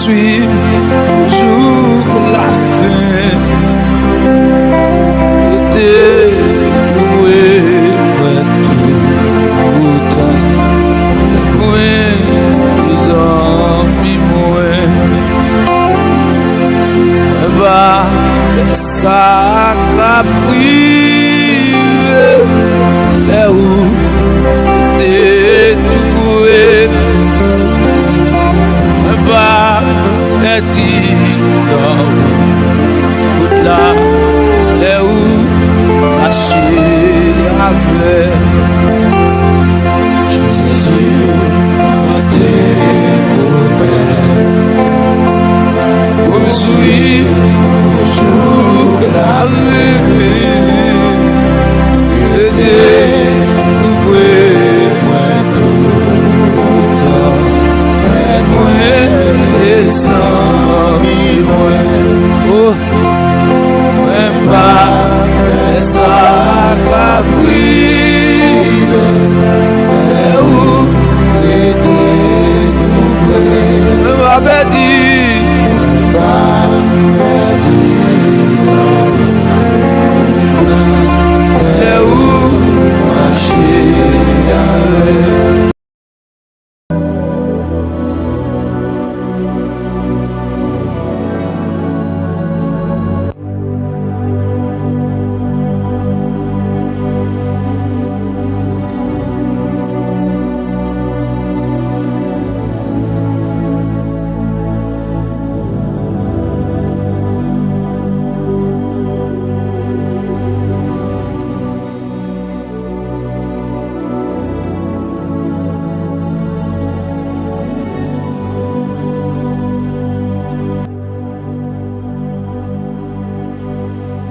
poursuivre jusqu'à la fin. Ça prive là où t'es tout coué, bah t'es dans là là où marcher avec Jésus t'es pour me suivre la vie,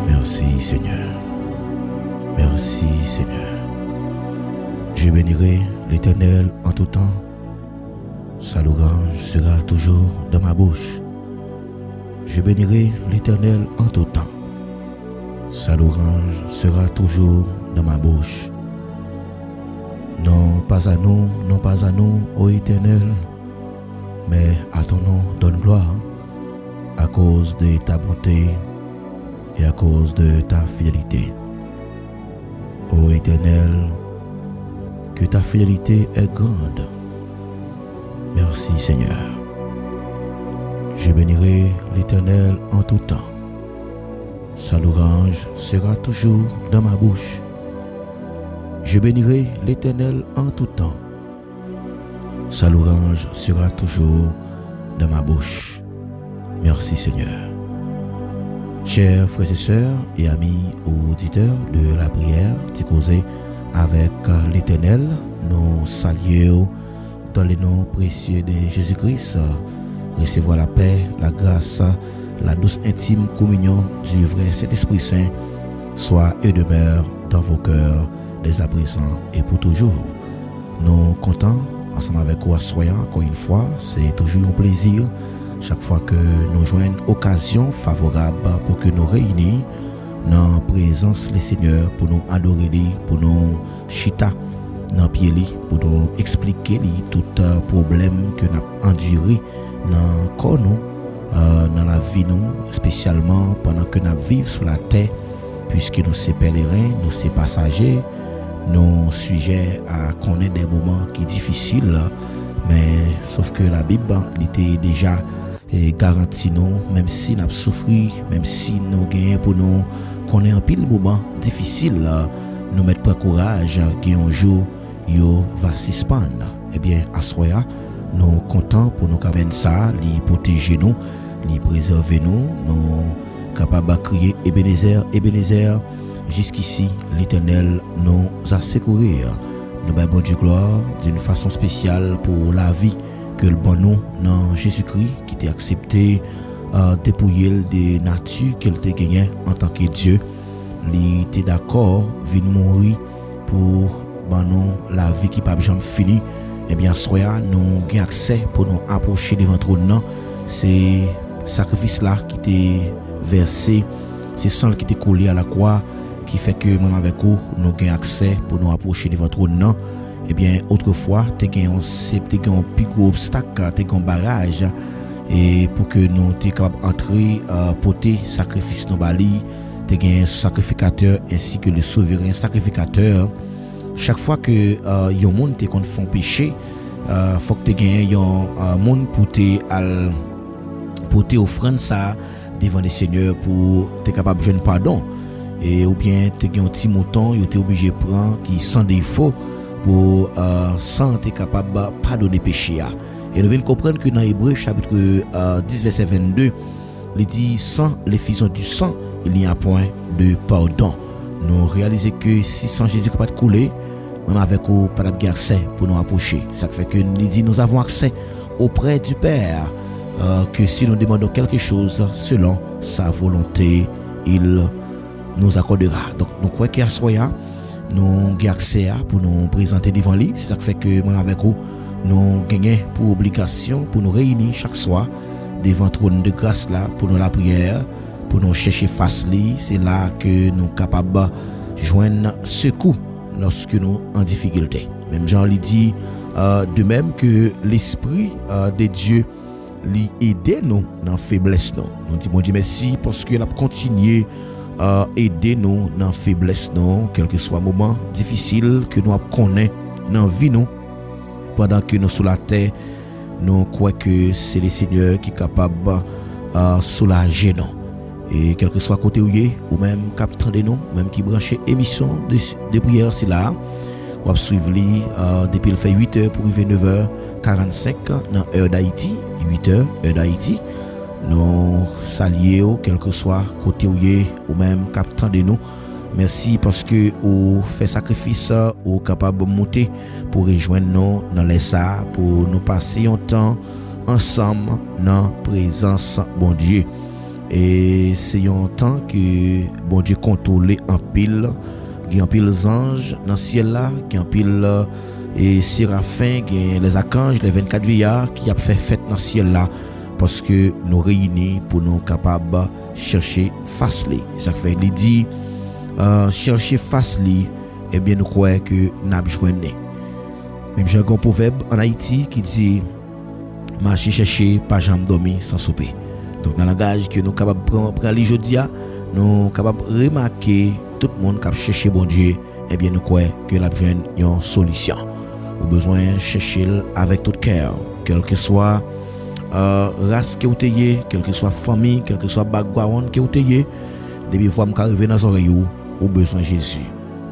Merci Seigneur. Merci Seigneur. Je bénirai l'Éternel en tout temps. Sa louange sera toujours dans ma bouche. Je bénirai l'Éternel en tout temps. Sa louange sera toujours dans ma bouche. Non pas à nous, ô Éternel, mais à ton nom donne gloire, à cause de ta bonté et à cause de ta fidélité. Ô Éternel, que ta fidélité est grande. Merci Seigneur. Je bénirai l'Éternel en tout temps. Sa louange sera toujours dans ma bouche. Je bénirai l'Éternel en tout temps. Sa louange sera toujours dans ma bouche. Merci Seigneur. Chers frères et sœurs et amis auditeurs de la prière, Ticosé avec l'Éternel, nous saluons dans le nom précieux de Jésus-Christ. Recevoir la paix, la grâce, la douce intime communion du vrai Saint-Esprit Saint soit et demeure dans vos cœurs dès à présent et pour toujours. Nous comptons ensemble avec vous, soyons encore une fois, c'est toujours un plaisir chaque fois que nous joignons occasion favorable pour que nous réunissions dans la présence du Seigneur pour nous adorer, pour nous chita dans pied, pour nous expliquer tout problème que nous avons enduré dans corps nous, dans la vie nous, spécialement pendant que nous vivons sur la terre, puisque nous sommes pèlerins, nous sommes passagers, nous sujets à connaître des moments qui sont difficiles, mais sauf que la Bible était déjà garantie nous, même si nous avons souffert, même si nous gagnons pour nous connaître un pile moment difficile, nous mettons pas courage qu'un jour yo va suspendre. Eh bien, à ce moment nous comptons pour nous capables ça, les protéger nous, les préserver nous, nous capables de crier Ebenezer, Ebenezer. Jusqu'ici, l'Éternel nous a secourus. Nous avons Dieu gloire d'une façon spéciale pour la vie que le bon nous dans Jésus-Christ qui t'a accepté dépouiller de nature qu'il t'a gagné en tant que Dieu. Il était d'accord de mourir pour nous la vie qui pas jamais fini. Eh bien, soyons nous avons accès pour nous approcher devant trône. C'est sacrifice là qui était versé, c'est sang qui était collé à la croix qui fait que même avec vous nous avons accès pour nous approcher devant trône. Eh bien, autrefois, tu as un plus gros obstacle, tu as un barrage et pour que nous t'es capable entrer porter sacrifice nos bali, t'es un sacrificateur ainsi que le souverain sacrificateur. Chaque fois que yon monde t'es qu'on font péché, faut que t'es yon monde pour te offrande ça devant le Seigneur pour t'es capable de jeune pardon, et ou bien t'es un petit mouton yo t'es obligé prendre qui sans défaut pour sans t'es capable de pardonner péché. Et nous venons comprendre que dans Hébreux chapitre 10 verset 22, il dit sans l'effusion du sang, il n'y a point de pardon. Nous réalisons que si sans Jésus pas de couler, même avec nous pas de accès pour nous approcher. Ça fait que nous dit nous avons accès auprès du Père, que si nous demandons quelque chose selon sa volonté, il nous accordera. Donc nous croyons qu'à soya nous avons accès pour nous présenter devant lui. C'est ça qui fait que moi avec vous nous gagnons pour obligation pour nous réunir chaque soir devant le trône de grâce là pour nous la prière, pour nous chercher face lui. C'est là que nous sommes capables de joindre secours lorsque nous en difficulté. Même Jean lui dit de même que l'esprit de Dieu lui aider nous dans faiblesse nous. Nous disons bon Dieu merci parce qu'il a continué aider nous dans faiblesse nous, quel que soit le moment difficile que nous connaissons dans la vie nous. Pendant que nous sur la terre, nous croyons que c'est le Seigneur qui est capable de soulager nous. Et quel que soit côté où ou même captant de nous, même qui branche émission de prière, c'est là. On va suivre depuis le fait 8h pour arriver 9h45 dans l'heure d'Haïti, 8h, heure d'Haïti. Nous saluons, quel que soit côté où ou même captant de nous. Merci parce que vous faites sacrifice, vous êtes capable de monter pour rejoindre nous dans les ça, pour nous passer un temps ensemble dans la présence bon Dieu. Et c'est un temps que bon Dieu contrôle en pile. Il y a en pile anges dans le ciel là, il y a en pile et séraphins, les archanges, les 24 vieillards qui a fait fête dans le ciel là, parce que nous réunis pour nous capables de chercher face li. Ça fait il dit chercher face li, et bien nous croyons que nous avons joindre. Même j'ai un proverbe en Haïti qui dit marcher chercher pas jamais dormir sans souper. Donc dans le langage que nous capables prendre aujourd'hui, nous capables remarquer tout le monde qui cherche bon Dieu, et bien nous croyons que la besoin une solution. Au besoin chercher avec tout cœur, quel que soit race que vous ayez, quelle que soit famille, quel que soit background que vous ayez, depuis fois m'arriver dans les oreilles, au besoin Jésus.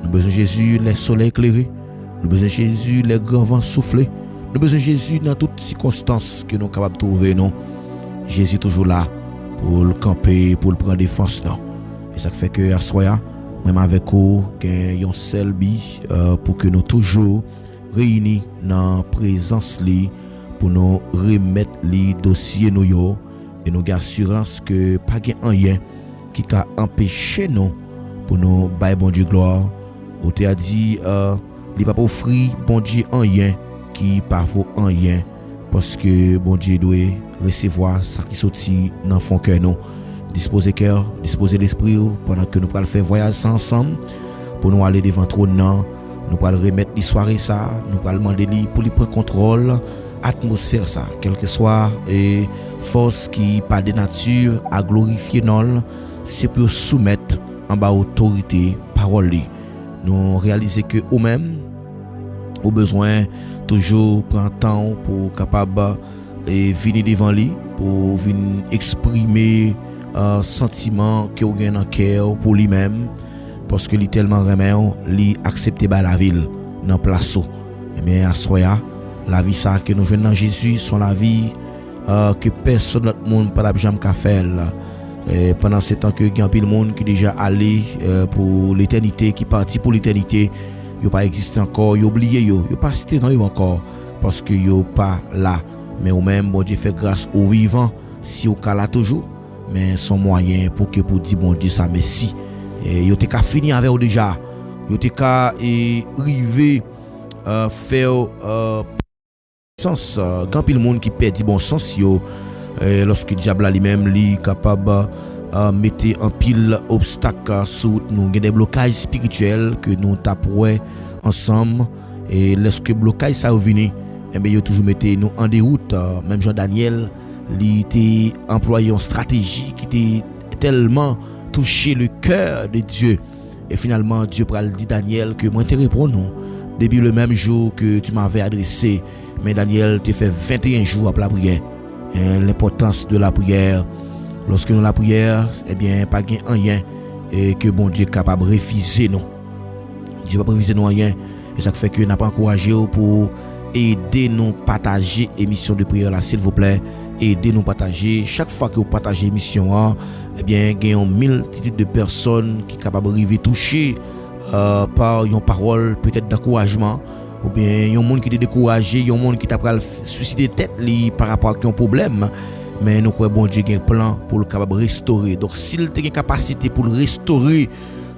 Nous besoin Jésus les soleils éclairés, nous besoin Jésus les grands vents soufflés, nous besoin Jésus dans toutes circonstances que nous sommes capables de trouver. Non, Jésus toujours là pour le camper, pour le prendre défense. Non, et ça fait que à soya, même avec vous, qu'il y a un seul but pour que nous toujours réunis dans la présence li, pour nous remettre les dossiers nous yo, et nous avons assurance que pas rien qui a empêché nous pour nous bailler bon Dieu gloire. Ou te a dit il pas offrir bon Dieu rien qui pas vaut rien, parce que bon Dieu doit recevoir ça qui sorti dans fond cœur nous. Disposer cœur, disposer l'esprit pendant que nous allons faire voyage ensemble pour nous aller devant trône. Nous allons remettre les soirées ça, nous allons demander pour lui prendre contrôle atmosphère ça, quelle que soit et force qui par de nature à glorifier nous, c'est pour soumettre en bas autorité parole. Nous réaliser que nous-mêmes au besoin toujours prendre temps pour capable et venir devant lui pour venir exprimer sentiment que vous avez dans cœur pour lui-même, parce que lui tellement remet lui accepter par la ville dans place. Et bien à soya la vie ça que nous jouons dans Jésus sont la vie que personne d'autre monde pas jamais qu'à faire. Et pendant ce temps que il y a pile monde qui déjà allé pour l'éternité, qui parti pour l'éternité, yo pas existé encore, yo oublié yo pas cité dans eux encore parce que yo pas là. Mais au même bon Dieu fait grâce aux vivants si au cas là toujours, mais son moyen pour dire bon Dieu ça merci. Et yo t'es qu'à finir avec eux déjà. Yo t'es qu'à arriver faire sens quand pile monde qui perd bon sens yo lorsque le diable lui-même li capable mettre en pile obstacle sous nous des blocages spirituels que nous tapons ensemble, et lorsque blocage ça revient, et bien toujours mettre nous en déroute. Même Jean Daniel il était employé une stratégie qui était tellement touché le cœur de Dieu. Et finalement, Dieu pral dit Daniel que moi te répondre depuis le même jour que tu m'avais adressé. Mais Daniel te fait 21 jours après la prière. Et l'importance de la prière, lorsque nous la prière, eh bien, pas gain rien et que bon Dieu est capable de refuser nous. Dieu va pas refuser nous rien. Et ça fait que n'a pas encouragé pour aider nous partager émission de prière là, s'il vous plaît. Aider nous partager. Chaque fois que vous partagez émission, eh bien, il y a 1000 types de personnes qui sont capables de toucher par une parole peut-être d'encouragement. Ou bien, il y a un monde qui est découragé, il y a un monde qui t'a suscité tête par rapport à un problème. Mais nous croyons bon Dieu a un plan pour le capable restaurer. Donc, s'il a une capacité pour le restaurer,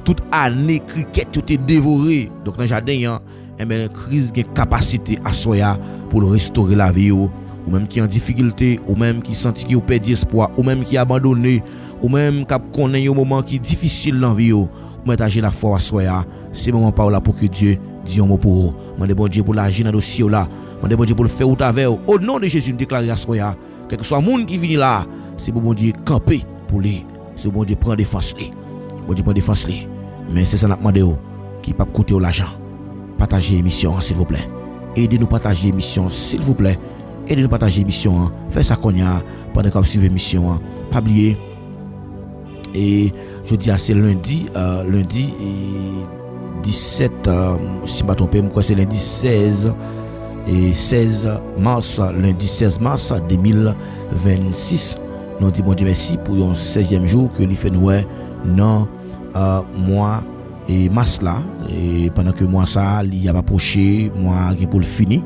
toute année, cricket, tout est dévoré. Donc, dans le jardin, la crise a une capacité à soi pour le restaurer la vie. Ou même qui est en difficulté, ou même qui sent qu'il a perdu espoir, ou même qui est abandonné, ou même qui connaît un moment qui est difficile dans la vie. Ou même qui la foi à soi. C'est le moment par là pour que Dieu dise un mot pour vous. Je demande bon Dieu pour l'agir dans le dossier là. Je demande bon Dieu pour le faire au travers. Au nom de Jésus, nous déclarons à soi. Quel que soit le monde qui vient là, c'est bon Dieu camper pour lui. C'est bon Dieu prendre défense lui. Bon Dieu prend défense lui. Mais c'est ça n'a demandé qui pas coûter l'argent. Partagez l'émission s'il vous plaît. Aidez-nous partager l'émission s'il vous plaît. Aidez-nous partager l'émission. Faites ça qu'on y a pendant qu'on suit l'émission. Pas oublier. Et je dis c'est lundi et 17 si je ne me trompe pas, c'est lundi 16 mars 2026. Nous disons bon Dieu merci pour un 16e jour que il fait nous dans mois et mars là, et pendant que mois ça il a approché mois qui pour le fini,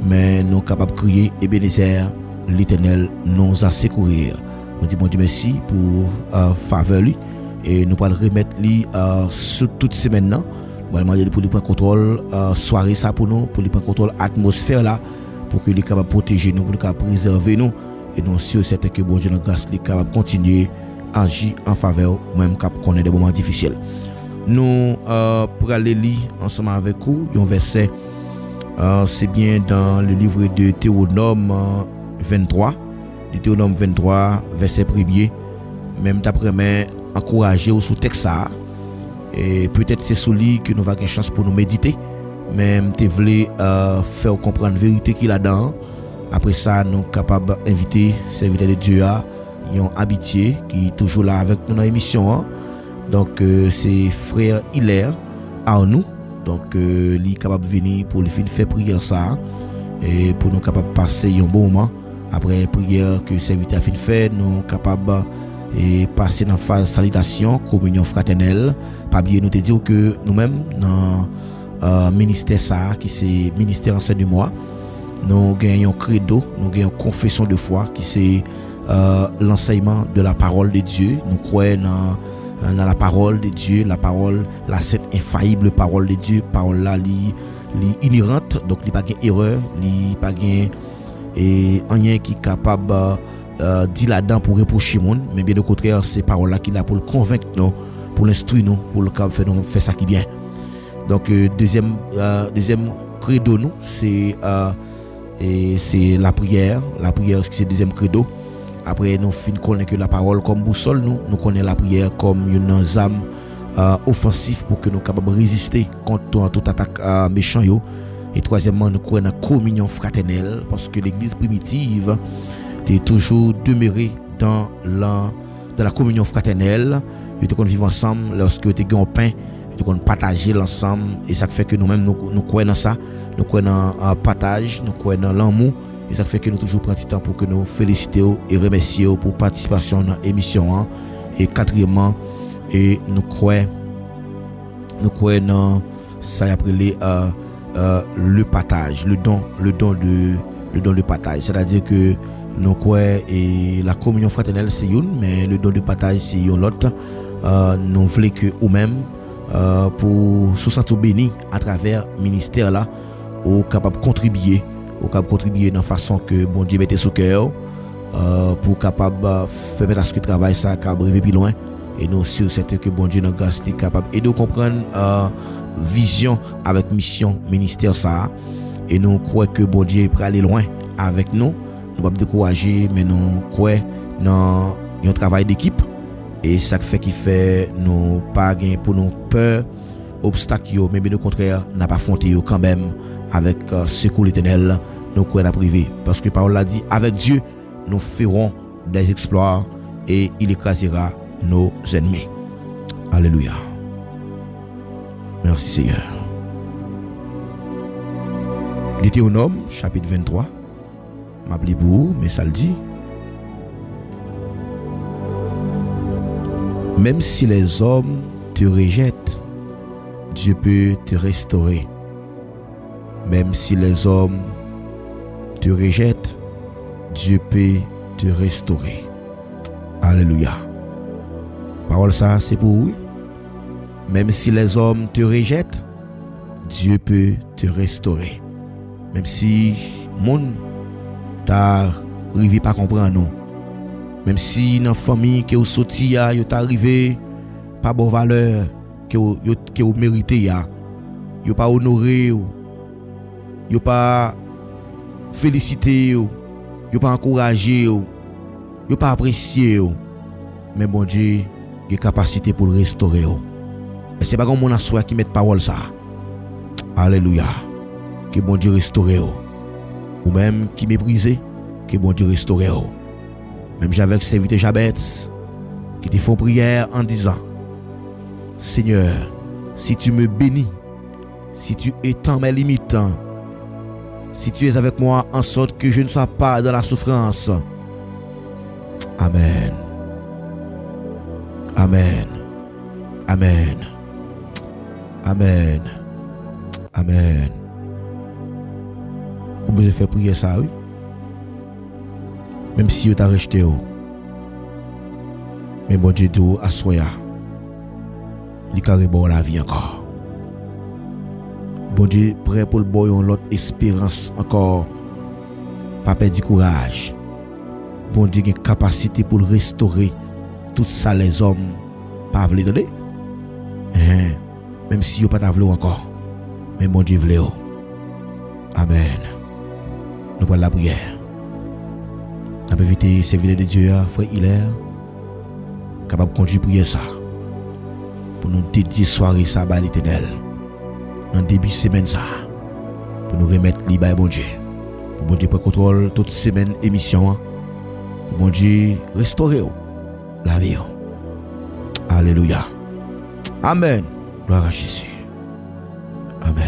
mais nous capables de crier Ebenezer l'Éternel nous a secourir. Nous disons bon Dieu merci pour faveur lui et nous allons remettre lui sur toute semaine là. Nous allons demander pour lui prendre contrôle soirée ça pour nous, pour lui prendre contrôle atmosphère là, pour que lui capable protéger nous, pour lui capable préserver nous et nous sûr certain que bon Dieu notre grâce lui capable continuer à agir en faveur même quand on est des moments difficiles. Nous pour aller lire ensemble avec vous un verset c'est bien dans le livre de Deutéronome 23 verset 1er. Même d'après moi encourager au sous texte ça et peut-être c'est sous lui que nous avons une chance pour nous méditer, même te voulais faire comprendre la vérité qu'il a dedans. Après ça nous capable inviter serviteur de Dieu un habitué qui est toujours là avec nous dans l'émission. Donc c'est frère Hilaire Arnoux, donc il est capable de venir pour le faire prière ça et pour nous capable passer un bon moment après la prière que le serviteur a fait. Nous capable et passer dans phase salutation, communion fraternelle. Pas oublier nous te dire que nous-mêmes dans ministère ça qui c'est ministère enseignement, nous gagnons credo, nous gagnons confession de foi qui c'est l'enseignement de la parole de Dieu. Nous croyons dans la parole de Dieu, la parole, la cette infaillible parole de Dieu, parole là li inhérente, donc il pas gain erreur, il pas gain et rien qui capable dit là-dedans pour reprocher monde, mais bien au contraire c'est parole là qui là pour le convaincre nous, pour l'instruire nous, pour le faire nous faire ça qui bien. Donc deuxième credo nous c'est la prière c'est deuxième credo. Après nous fin connaît que la parole comme boussole nous connaît la prière comme une arme offensive pour que nous capables résister contre toute attaque méchant yo. Et troisièmement nous croyons dans la communion fraternelle parce que l'église primitive était toujours demeurée dans la communion fraternelle. Ils étaient vivre ensemble lorsque ils étaient gagnés au pain, ils étaient partager l'ensemble et ça fait que nous-mêmes nous croyons dans ça, nous croyons dans partage, nous croyons dans l'amour. Et ça fait que nous toujours prendre du temps pour que nous féliciter et remercier pour participation dans l'émission. Et quatrièmement, et nous croyons dans ça appelé le partage, le don de partage. C'est-à-dire que nous croyons et la communion fraternelle c'est une, mais le don de partage c'est une autre. Nous voulons que nous-mêmes pour se sentir bénis à travers le ministère là, ou capable de contribuer dans la façon que bon Dieu mette sous cœur pour capable permettre à ce que le travail ça capable arriver plus loin et nous sûr certain que bon Dieu notre grâce est capable et de comprendre vision avec mission ministère ça et nous croyons que bon Dieu est prêt à aller loin avec nous nous pas décourager, mais nous croyons dans un travail d'équipe. Et ça fait nous pas gain pour nous peur obstacle, mais bien au contraire, n'a pas affronté quand même avec secours l'Éternel, nous croyons la privé. Parce que Parole l'a dit, avec Dieu, nous ferons des exploits et il écrasera nos ennemis. Alléluia. Merci Seigneur. Deutéronome, chapitre 23. M'appelez vous, mais ça le dit. Même si les hommes te rejettent, Dieu peut te restaurer. Même si les hommes te rejettent, Dieu peut te restaurer. Alléluia. Parole ça, c'est pour vous. Même si les hommes te rejettent, Dieu peut te restaurer. Même si monde t'a arrivé pas comprendre nous. Même si dans la famille que vous sorti ya, yo t'arrivé pas bonne valeur que vous méritez ya. Yo pas honoré yo pas félicité yo pas encouragé yo pas apprécié mais bon Dieu a capacité pour le restaurer et c'est pas comme mon assoir qui met parole ça. Alléluia. Que bon Dieu restaure ou même qui méprisé, que bon Dieu restaure. Même j'avais serviteur Jabez qui te font prière en disant: Seigneur, si tu me bénis, si tu étends mes limites, si tu es avec moi en sorte que je ne sois pas dans la souffrance. Amen. Amen. Amen. Amen. Amen. Vous pouvez faire prier ça, oui. Même si vous t'avez rejeté, mais bon Dieu dit à soya, il carré bon la vie encore. Bon Dieu prêt pour le boyon l'autre espérance encore. Pas perdre du courage. Bon Dieu a une capacité pour restaurer tout ça les hommes pas veulent donner. Même si vous pas voulu encore, mais bon Dieu veut. Amen. Nous prenons la prière. On peut éviter ces vidéos de Dieu, frère Hilaire, capable de conduire prière ça. Pour nous dédier soirée ça à l'Éternel. Dans le début de semaine ça. Pour nous remettre libre à bon Dieu. Pour bon Dieu prendre contrôle toute semaine émission. Pour bon Dieu restaurer la vie. Alléluia. Amen. Gloire à Jésus. Amen.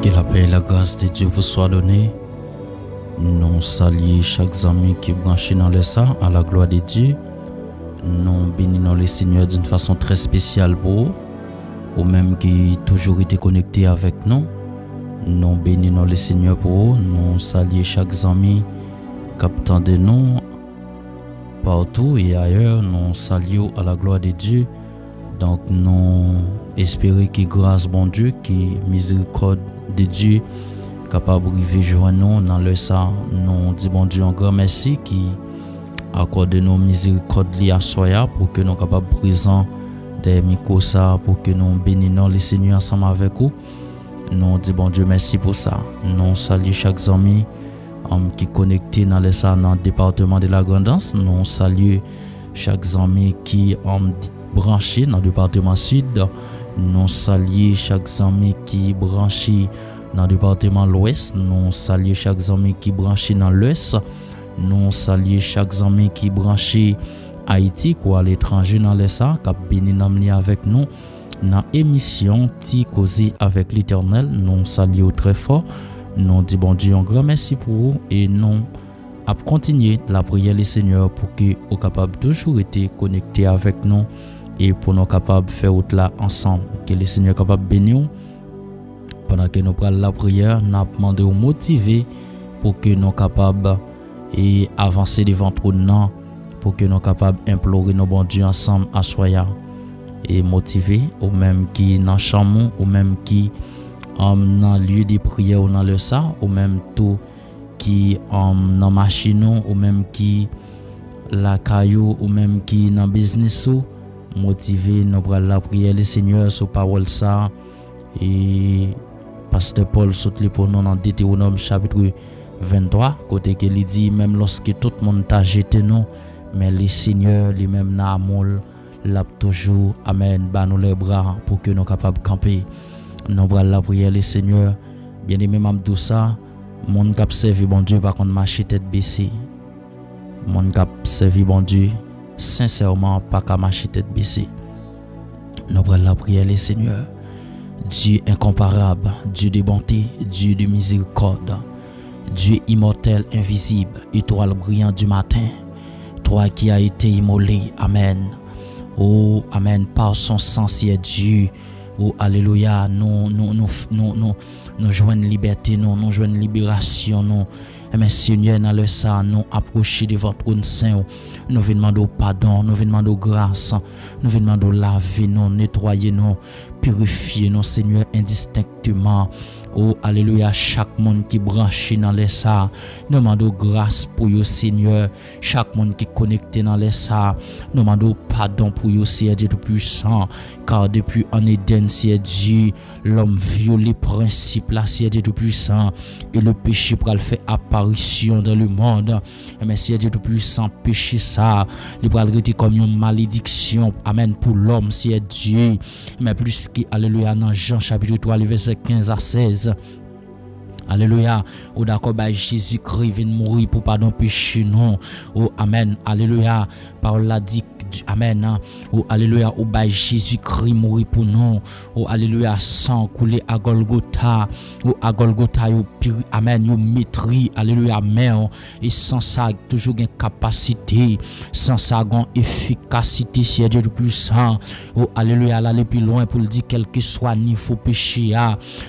Que la paix et la grâce de Dieu vous soient données. Nous saluons chaque ami qui est branché dans le sang à la gloire de Dieu. Nous bénissons le Seigneur d'une façon très spéciale pour vous, ou même qui toujours été connecté avec nous. Nous bénissons le Seigneur pour vous. Nous saluons chaque ami captant de nous partout et ailleurs. Nous saluons à la gloire de Dieu. Donc nous espérons que grâce bon Dieu, que miséricorde de Dieu capable de vivre joindre nous dans le sang. Nous disons bon Dieu un grand merci qui accorde nos miséricordes à soya pour que nous capables présents des micros ça pour que nous bénissons le Seigneur ensemble avec vous. Nous disons bon Dieu merci pour ça. Nous saluons chaque ami qui est connecté dans le sang dans le département de la Grandance. Nous saluons chaque ami qui est branché dans le département sud. Nous saluons chaque ami qui est branché dans le département l'ouest. Nous saluons chaque ami qui est branché dans l'ouest. Nous saluons chaque ami qui est branché Haïti ou à l'étranger dans les ça qui a béni avec nous dans l'émission Ti causer avec l'Éternel. Nous saluons très fort. Nous disons bon Dieu un grand merci pour vous et nous à continuer la prière le Seigneur pour que vous capable toujours être connecté avec nous et pour nous capable faire autre là ensemble que le Seigneur capable bénir pendant que nous prenons la prière. Nous demandons de motiver pour que nous capable et avancer devant trône pour que nous capable implorer nos bon Dieu ensemble à soya et motiver ou même qui dans chambre ou même qui dans lieu de prière ou dans le ça ou même tout qui dans machine ou même qui la caillou ou même qui dans business ou motiver nous pour la prière le Seigneur sur parole ça et pasteur Paul saute pour nous dans Deutéronome chapitre 23 côté que il dit même lorsque tout le monde t'a jeté nous mais le Seigneur lui-même n'a amour l'a toujours amen ba nous les bras pour que nous capable camper nous bras la prière le Seigneur bien-aimé m'amdou ça mon cap servi bon Dieu par contre marcher tête baissée mon cap servi bon Dieu sincèrement pas qu'à marcher tête baissée nous bras la prière le Seigneur Dieu incomparable Dieu de bonté Dieu de miséricorde Dieu immortel invisible étoile brillante du matin toi qui as été immolé amen oh amen par son sang c'est Dieu oh alléluia nous joignons liberté nous joignons libération nous mais Seigneur dans le sang nous approcher de votre trône saint nous venons demander pardon nous venons demander grâce nous venons demander laver nous nettoyer nous purifier nous Seigneur indistinctement. Oh alléluia, chaque monde qui branché dans les ça, nous demandons grâce pour vous Seigneur. Chaque monde qui connecté dans les ça, nous demandons pardon pour vous Seigneur Dieu tout-puissant. Car depuis en Éden, Seigneur Dieu, l'homme violé principe là, Seigneur Dieu tout-puissant, et le péché pour le faire apparition dans le monde. Mais Seigneur Dieu tout-puissant, péché ça, il va le rester comme une malédiction. Amen pour l'homme, Seigneur Dieu. Mais plus que alléluia dans Jean chapitre 3, verset 15 à 16. Alléluia. Ou d'accord, Jésus-Christ vient mourir pour pardon péché non. Oh amen. Alléluia. Parole la dit amen. Oh alléluia. Ou Jésus-Christ mourir pour nous. Oh alléluia. Sang coulé à Golgotha. Oh à Golgotha yo piri amen yo maîtrise. Alléluia. Amen. Et sans ça toujours une capacité, sans ça une efficacité c'est Dieu le puissant. Oh alléluia. Là aller plus loin pour le dire quel que soit niveau péché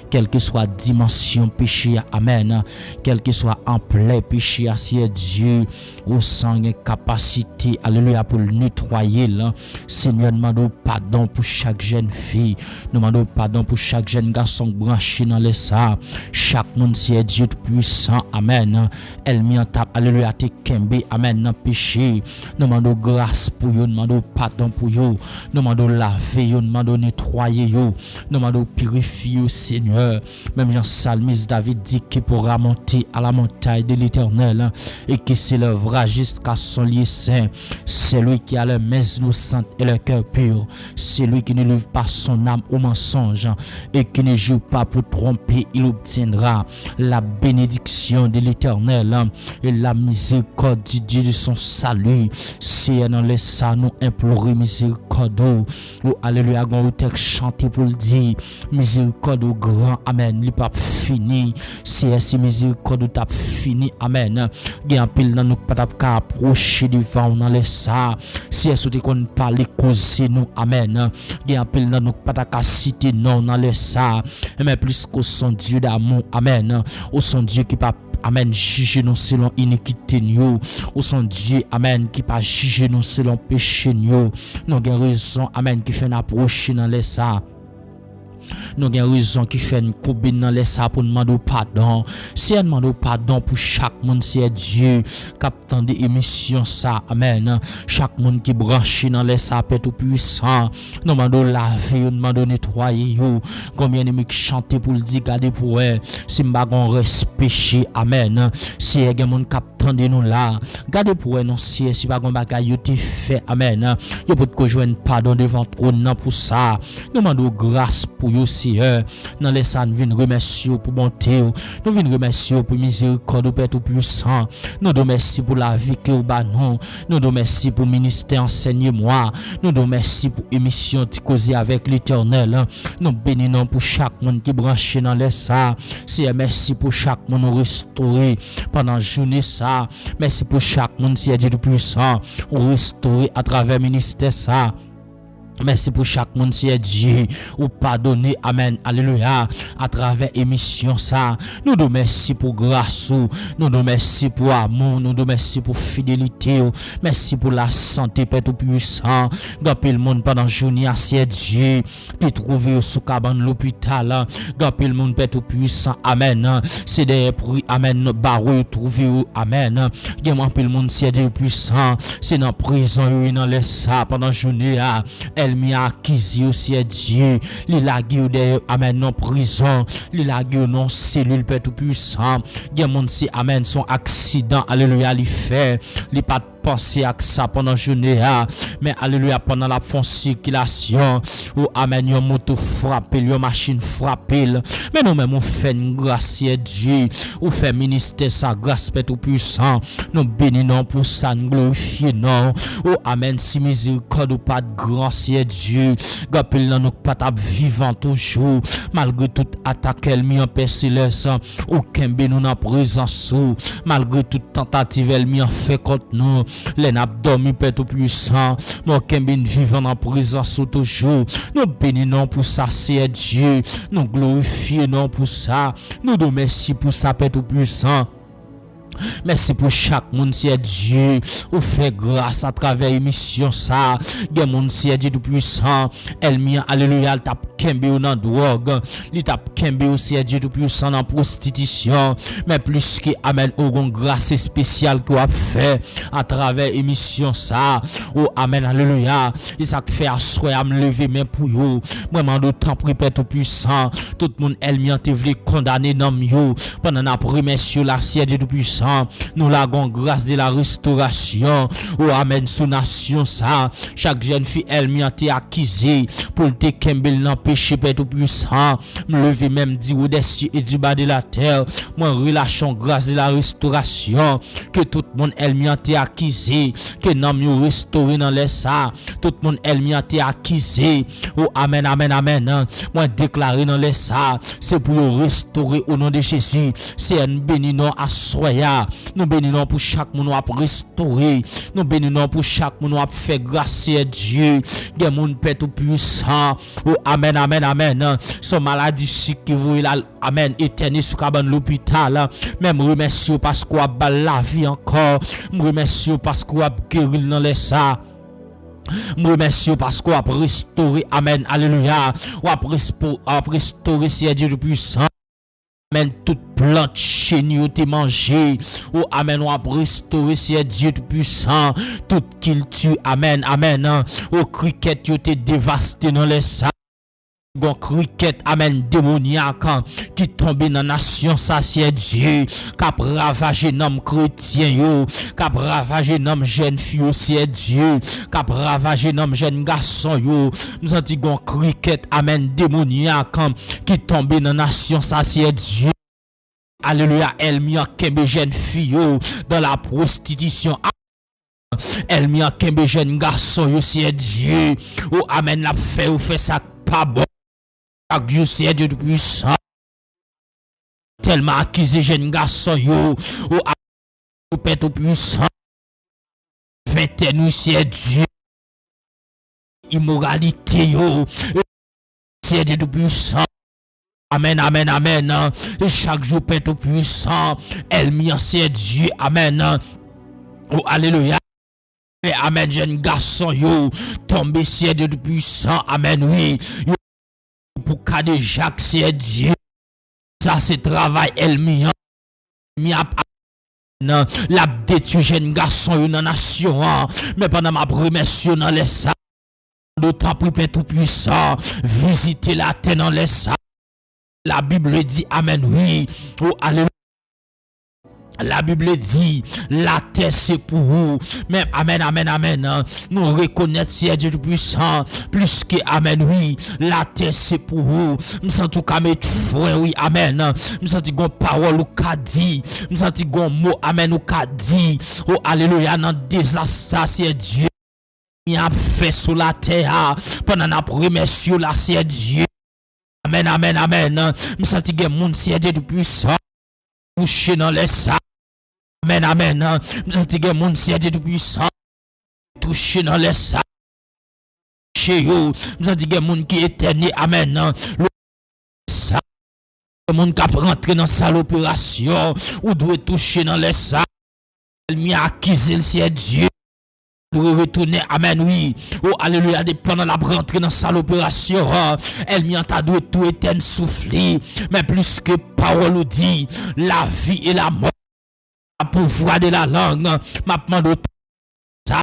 quelle que soit dimension péché amen, quel que soit ampleur péché c'est Dieu au sang une capacité alléluia pour le nettoyer là. Seigneur demande pardon pour chaque jeune fille, demande pardon pour chaque jeune garçon branché dans les ça, chaque monde c'est Dieu puissant amen. Elle m'y en tape alléluia te kembe amen dans péché, demande grâce pour yo, demande pardon pour yo, demande laver yo, demande nettoyer yo, demande purifier yo Seigneur. Même Jean Psalmiste David dit qu'il pourra monter à la montagne de l'Éternel et qui s'élèvera jusqu'à son lieu saint. C'est lui qui a les mains innocentes et le cœur pur. C'est lui qui ne livre pas son âme au mensonge et qui ne joue pas pour tromper. Il obtiendra la bénédiction de l'Éternel et la miséricorde du Dieu de son salut. C'est dans les ça nous implorer miséricorde. Oh alléluia, on texte chanter pour le dire miséricorde au grand amen. Il pas fini. C'est si miséricorde t'a fini amen. Il y a un pile dans nous pas qu'à approcher devant dans les ça. Si est qu'on parler cause nous amen. Il y a un pile dans nous pas qu'à citer non dans les ça. Mais plus qu'au son Dieu d'amour amen. Au son Dieu qui pas amen juger nous selon iniquité nous. Au son Dieu amen qui pas juger nous selon péché nous. Nous avons raison amen qui fait approcher dans les ça. Nous avons raison qui fait une combine dans les ça pour demander pardon. Si elle demande pardon pour chaque monde, c'est Dieu qui attend des émissions ça. Amen. Chaque monde qui branché dans les ça peut tout puissant. Nous demandons laver, nous demandons nettoyer. Combien de gens chanter pour le dire, garder pour eux. Si nous avons respect, amen. Si il y a des gens qui attendent nous là, gardez pour eux, non, si nous avons des bagages qui fait, amen. Vous pouvez joindre pardon devant trône pour ça. Nous demandons grâce pour yo Seigneur. Dans les ça nous venons remercier pour bonté, nous venons remercier pour miséricorde Père tout puissant. Nous te remercions pour la vie que vous nous. Nous te remercions pour ministère enseigne-moi. Nous te remercions pour émission qui cause avec l'Éternel. Nous bénissons pour chaque monde qui branché dans les ça. Seigneur, merci pour chaque monde restauré pendant la journée ça. Merci pour chaque monde Seigneur Dieu tout puissant restauré à travers le ministère ça. Merci pour chaque monde, Seigneur Dieu, ou pardonner, amen, alléluia, à travers émission ça. Nous te remercions pour grâce, nous te remercions pour amour, nous te remercions pour fidélité, merci pour la santé, Père tout puissant. Gapé le monde pendant la journée, Seigneur Dieu, qui trouve sous cabane l'hôpital, gapé le monde, Père tout puissant, amen. C'est des prix, amen, barreau, trouvé, amen. Gapé le monde, Seigneur Dieu puissant, c'est dans la prison, dans les ça, pendant la journée, elle m'a acquis aussi Dieu, il a guéri amen non prison, il a guéri non cellule Père tout puissant. Il monde si amen son accident alléluia il fait, il pas penser à ça pendant la journée, mais alléluia pendant la fond circulation, ou amen yon moto frappé, yon machine frappé, mais nous même on fait une grâce Dieu, ou fait ministère sa grâce Père tout puissant, nous bénissons pour ça, nous glorifions non, ou amen si miséricorde ou pas de grand Dieu, gapel nan nous pas vivant toujours, malgré toute attaque elle mis en pestilence, aucun bé nous en présence, malgré toute tentative elle mis en fait contre nous, les n'a dormi Père tout puissant, nous aucun bé vivant en présence toujours, nous bénissons pour ça c'est Dieu, nous glorifions pour ça, nous te remercions pour ça Père tout puissant. Merci pour chaque monde, c'est Dieu, ou fait grâce à travers l'émission ça. Gen monde c'est Dieu tout puissant. Elle mi alléluia, tap kembe ou dans drogue, li tap kembe ou c'est Dieu tout puissant dans prostitution, mais plus que amen ou gon grâce spéciale qu'on a fait à travers l'émission ça. Oh amen alléluia. Et ça fait assoyer à me lever même pour yo. Vraiment d'autant prie Père tout puissant. Tout le monde elle mi te vle condamner dans yo pendant la première sur la c'est Dieu tout puissant. Nous l'avons grâce de la restauration. Oh amen sous nation ça. Chaque jeune fille elle m'y a été acquise pour te kembel dans péché Père tout puissant. Me lever même dit au dessus et du bas de la terre. Moi relâchons grâce de la restauration. Que tout le monde elle m'y a été acquise. Que nous mieux restauré dans les ça. Tout le monde elle m'y a été acquise. Oh amen amen amen. Moi déclarer dans les ça. C'est pour restaurer au nom de Jésus. C'est un béni non à soya. Nous bénissons pour chaque monde à restaurer. Nous bénissons pour chaque monde à faire grâce à Dieu. Des monde Père tout puissant. Oh amen amen amen. Son maladie qui vous là amen éternel sous cabane l'hôpital. Même remercie parce qu'on a la vie encore. Remercie parce qu'on a guéri dans les ça. Je remercie parce qu'on a restauré amen alléluia. On a restauré c'est Dieu le puissant. Amen, toute plante chenille te mangé. Oh, amen, on a restauré, c'est Dieu tout puissant. Tout qu'il tue, amen, amen. Oh, cricket, yo te dévasté dans les sacs. Gon cricket, amen, démoniaque, qui tombe dans la nation, ça c'est Dieu. Cap ravagé nom chrétien, yo. Cap ravagé nom jeune fille, c'est Dieu. Cap ravagé nom jeune garçon, yo. Nous avons dit gon cricket, amen, démoniaque, qui tombe dans la nation, ça c'est Dieu. Alléluia, elle m'y a kembe jeune fille, yo, dans la prostitution. Elle m'y a kembe jeune garçon, yo, c'est Dieu. Oh, amen, la fait, ou fait ça pas bon. Dieu c'est Dieu tout puissant. Tellement acquis jeune garçon yo. Oh Père tout puissant. 21 c'est Dieu. Immoralité yo. C'est Dieu tout puissant. Amen, amen, amen. Et chaque jour Père tout puissant. Elle m'y c'est Dieu. Amen. Oh alléluia. Amen jeune garçon yo. Tombé c'est Dieu tout puissant. Amen oui. Pour cadet Jacques c'est Dieu. Ça c'est travail elle mi la détruit jeune garçon dans nation mais pendant ma remercie dans les ça d'autant plus Père tout puissant visiter la terre dans les ça la Bible dit amen oui oh alléluia La Bible dit, la terre c'est pour vous. Mais amen, amen, amen. Nous reconnaissons c'est Dieu puissant. Plus que amen, oui. La terre c'est pour vous. Nous sentons qu'à mettre frère, oui, amen. Nous sentons qu'on parole ou qu'a dit. Nous sentons qu'on mot, amen, ou qu'a dit. Oh, alléluia, dans désastre, c'est Dieu. Il a fait sur la terre. Pendant la première sur la c'est Dieu. Amen, amen, amen. Nous sentons que monde c'est Dieu puissant. Touché dans les sacs. Amen, amen. Nous avons dit mon Dieu de puissant. Touché dans les sacs. Chez eux. Nous avons dit mon qui est éterné. Amen. Le monde qui a rentré dans sa opération. Ou doit toucher dans les sacs. Elle m'y a acquis, c'est Dieu. Nous retourner, amen, oui. Oh, alléluia, pendant la rentrée dans sa opération, elle m'y a dû tout éteindre, souffler. Mais plus que parole nous dit, la vie et la mort. Pouvoir de la langue, m'a demandé ça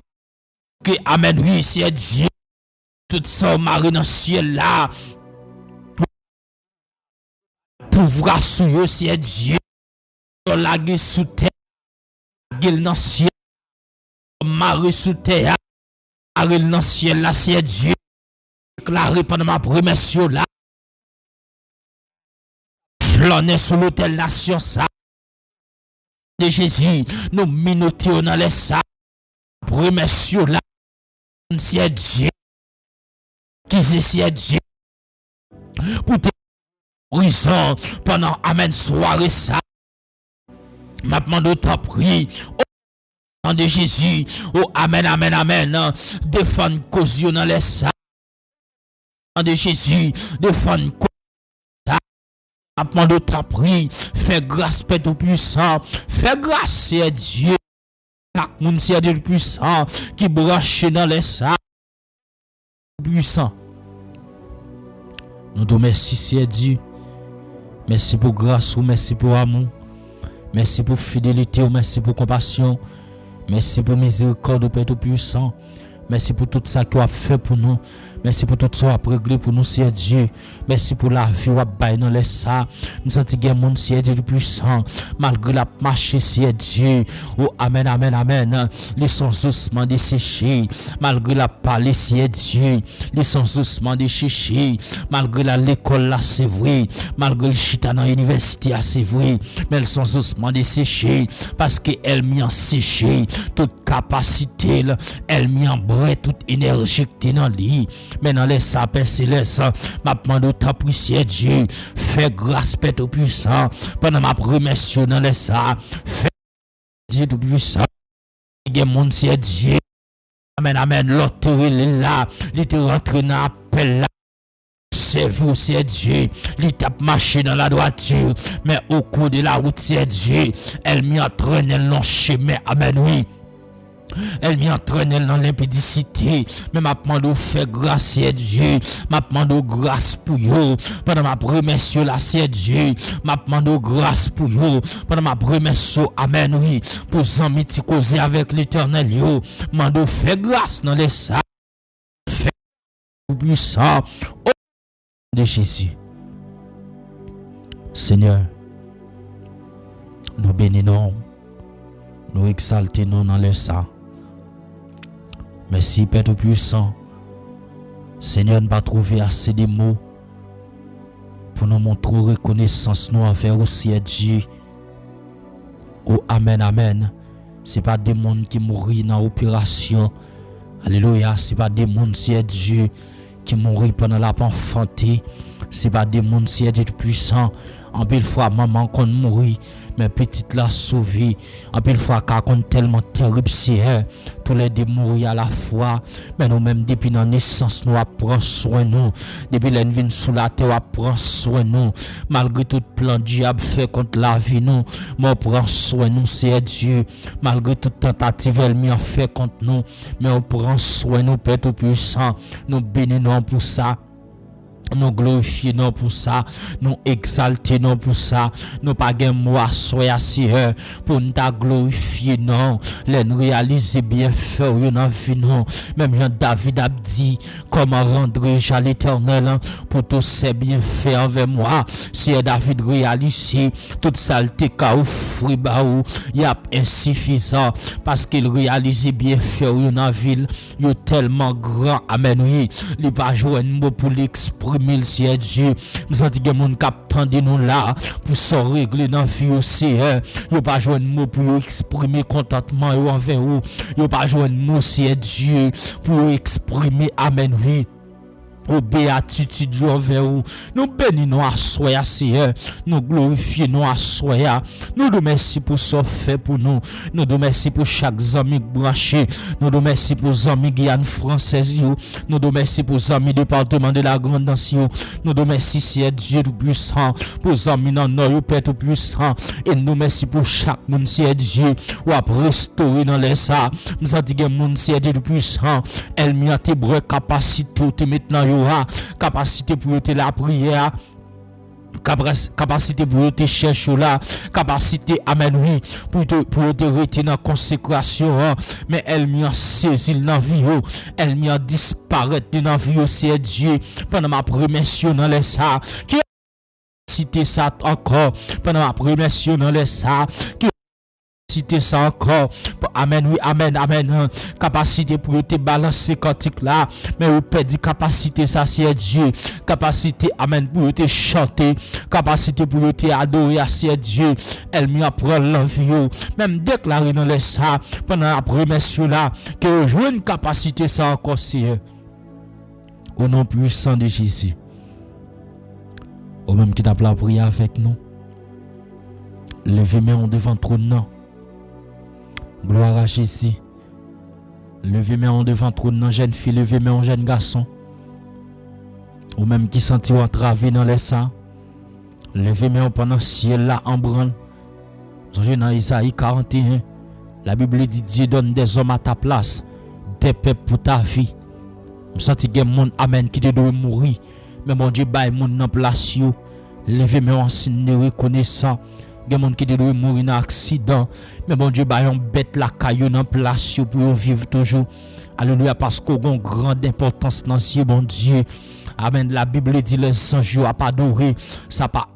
que amen oui c'est Dieu tout ça marie dans le ciel là pouvoir sur c'est Dieu la gueule sous terre gueule dans le ciel marie sous terre marie dans le ciel là c'est Dieu déclaré pendant ma première sur là flâner sur l'autel nation ça de Jésus, nous minotions dans les sacs. Remercions là, c'est Dieu. Qui c'est Dieu. Pour te prison pendant amen soirée ça. Maintenant de t'en prie. Au nom de Jésus. Oh amen, amen, amen. Défendre cause dans les sacs. Au nom de Jésus. Défendre cause. Apprends de ta prière, fais grâce Père tout puissant, fais grâce c'est Dieu. Chaque monde c'est Dieu puissant qui branche dans les sacs puissant. Nous te remercions c'est Dieu. Merci pour grâce, merci pour amour, merci pour fidélité, merci pour compassion, merci pour miséricorde Père tout puissant. Merci pour tout ça que tu as fait pour nous. Merci pour tout ça que tu as réglé pour nous, c'est Dieu. Merci pour la vie que tu as baillé dans les sacs. Nous sentons que le monde, c'est Dieu puissant. Malgré la marche, c'est Dieu. Oh, amen, amen, amen. Les sons doucement desséchés. Malgré la parler, c'est Dieu. Les sons doucement desséchés. Malgré l'école, là, c'est vrai. Malgré le chita dans l'université, c'est vrai. Mais elles sont doucement desséchées. Parce qu'elles m'y ont séché. Toute capacité, elles m'y ont toute énergie que tu dans lui. Mais dans les sapins célestes, ma demande au temps puissant Dieu, fais grâce Père tout puissant. Pendant ma promesse dans les sapins, fais Dieu tout puissant. Il monde c'est Dieu. Amen, amen. L'autre là, il te rentre dans l'appel là. C'est vous, c'est Dieu. Il tape marché dans la droiture. Mais au cours de la route, c'est Dieu. Elle m'y entraîne dans le chemin. Amen, oui. Elle m'y entraîne dans l'impédicité. Mais m'a demandé faire grâce à Dieu. M'a demandé grâce pour vous. Pendant ma promesse là, c'est Dieu. M'a demandé grâce pour vous. Pendant ma promesse, amen, oui. Pour amis qui causer avec l'éternel, yo. M'a demandé faire grâce dans les sacs. Fait puissant. Au nom de Jésus. Seigneur, nous bénissons. Nous exaltons dans les sacs. Merci Père Tout-Puissant. Seigneur, nous pas trouver assez de mots pour nous montrer reconnaissance nous envers aussi Dieu. Oh amen, amen. C'est pas des monde qui mourent dans l'opération. Alléluia. C'est pas des monde c'est Dieu qui mourent pendant la enfanté. C'est pas des monde c'est Dieu puissant. En pile fois maman qu'on mourit mais petite la sauver. En pile fois car qu'on tellement terrible c'est tous les deux mourir à la fois. Mais nous même depuis notre naissance nous prendre soin nous. Depuis les vient sous la terre prend soin nous. Malgré tout plan diable fait contre la vie nous, mais prend soin nous c'est Dieu. Malgré toute tentative elle m'y fait contre nous, mais on prend soin nous Père tout puissant. Nous bénissons pour ça. Nous glorifions non pour ça, nous exalter non pour ça, nous pas gain moi soya sire pour nous glorifier non, les réaliser bien faire dans vie non. Même Jean David a dit comment rendre-je à l'Éternel pour tous ces bienfaits envers moi. Si David réalise toute saleté qu'a offert baou, il y a insuffisant parce qu'il réalise bien faire dans la ville, il est tellement grand. Amen oui, il pas jouer un mot pour l'exprimer. Si Dieu, nous avons dit que mon cap tendez nous là pour se régler dans la vie aussi. Yo pas jouer un mot pour exprimer contentement envers vous. Yo pas jouer un mot si Dieu pour exprimer amen oui. Ô béatitude envers vous. Nous bénissons à soya Seigneur. Nous glorifions à soya. Nous te remercions pour ce fait pour nous. Nous te remercions pour chaque ami branché. Nous te remercions pour les amis Guyane française. Nous te remercions pour les amis département de la Grande Nation. Nous te remercions Seigneur Dieu tout puissant pour les amis dans nos Père tout puissant. Et nous remercions pour chaque monde Seigneur Dieu ou à restaurer dans les ça. Nous avons dit que monde Seigneur Dieu tout puissant. Elle m'y a tes bras capacité te maintenant capacité pour te la prière, capacité pour te chercher là, capacité amen oui pour te rester dans consécration, mais elle m'y saisi dans vie, elle m'y disparaître dans vie c'est Dieu pendant ma première dans les ça qui cité ça encore pendant ma première dans les ça qui citer ça encore. Amen, oui, amen, amen. Capacité pour te balancer cantique là. Mais vous perdez capacité, ça c'est Dieu. Capacité, amen, pour te chanter. Capacité pour te adorer, c'est Dieu. Elle m'y prend l'envie. Même déclarer dans les ça, pendant la première là, que je une capacité, ça encore c'est au nom puissant de Jésus. Au même qui t'a la prière avec nous. Levez-moi devant trop non. Gloire à Jésus. Levez-moi devant trône, jeune fille, levez-moi jeune garçon. Ou même qui sentit entravé dans les sangs. Levez-moi pendant le ciel là en branle. Dans Isaïe 41, la Bible dit Dieu donne des hommes à ta place, des peuples pour ta vie. Je sens que mon amen qui te doit mourir. Mais mon Dieu, baille mon en place. Levez-moi en signe de reconnaissance. Il y a des gens qui doivent mourir dans un accident. Mais bon Dieu, bah, on bête la caillou dans place pour vivre toujours. Alléluia, parce qu'on a une grande importance dans ce bon Dieu. Amen. La Bible dit les anges n'ont pas adoré, ça pas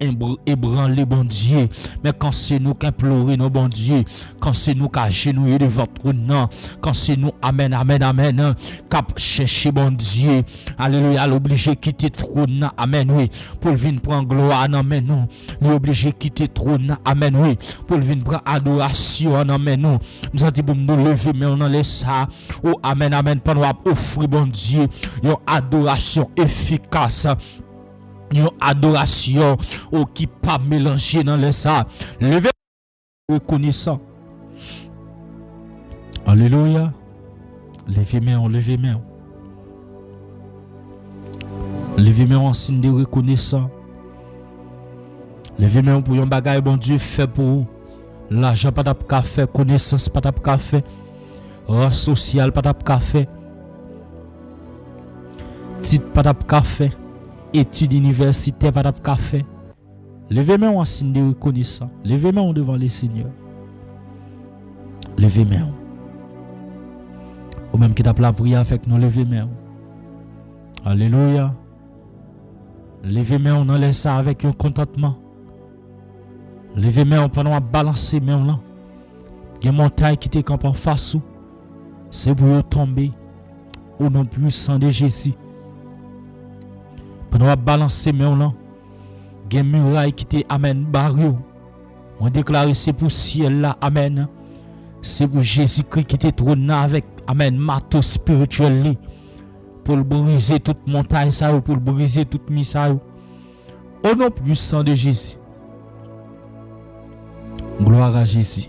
ébranlé bon Dieu. Mais quand c'est nous qui implorons nos bon Dieu, quand c'est nous qui agenouillons devant votre nom, quand c'est nous, amen, amen, amen, qui chercher bon Dieu, alléluia, l'obligé de quitter le trône, amen, oui, pour venir prendre gloire, amen, nous, l'obligé de quitter le trône, amen, oui, pour venir prendre adoration, amen, nous, nous avons dit pour nous lever, mais on en laisse ça, oh, amen, amen, pour nous offrir bon Dieu, une adoration efficace. Une adoration qui pas mélanger dans les ça. Levez reconnaissant. Alléluia. Levez-moi, levez-moi. Levez-moi en signe de reconnaissant. Levez-moi pour un bagage bon Dieu fait pour vous. L'argent pas d'ap faire, connaissance pas d'ap faire, race sociale pas d'ap faire. Titre pas d'ap fait, études universitaires pas d'ap fait. Levez-moi en signe de reconnaissance. Levez-moi devant les seigneurs. Levez-moi. Ou même qui t'a la prière avec nous, levez-moi. Alléluia. Levez-moi, on en laisse ça avec un contentement. Levez-moi pendant à balancer même là. Il y a une montagne qui te campe en face. C'est pour tomber au nom puissant de Jésus. Pendant à balancer même là. Il y a une muraille qui te amène barrio. On déclare c'est pour ciel là, amen. C'est pour Jésus-Christ qui te trône avec, amen, marteau spirituel pour briser toute montagne ça, pour briser toute mise. Au nom puissant de Jésus. Gloire à Jésus.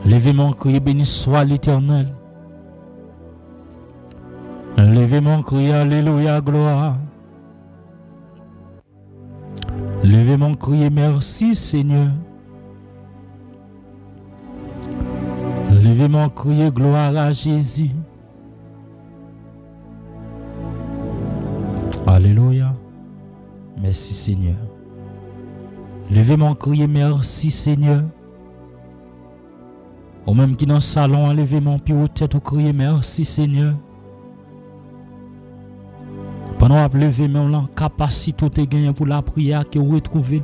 Levez-moi, criez, béni soit l'Éternel. Levez-moi, criez, alléluia, gloire. Levez-moi, criez, merci Seigneur. Levez-moi, criez, gloire à Jésus. Seigneur. Levez-moi crier merci Seigneur. Ou même qui dans le salon, levez-moi puis au tête ou crier merci Seigneur. Pendant que levez-moi la capacité de gagner pour la prière que vous retrouvez.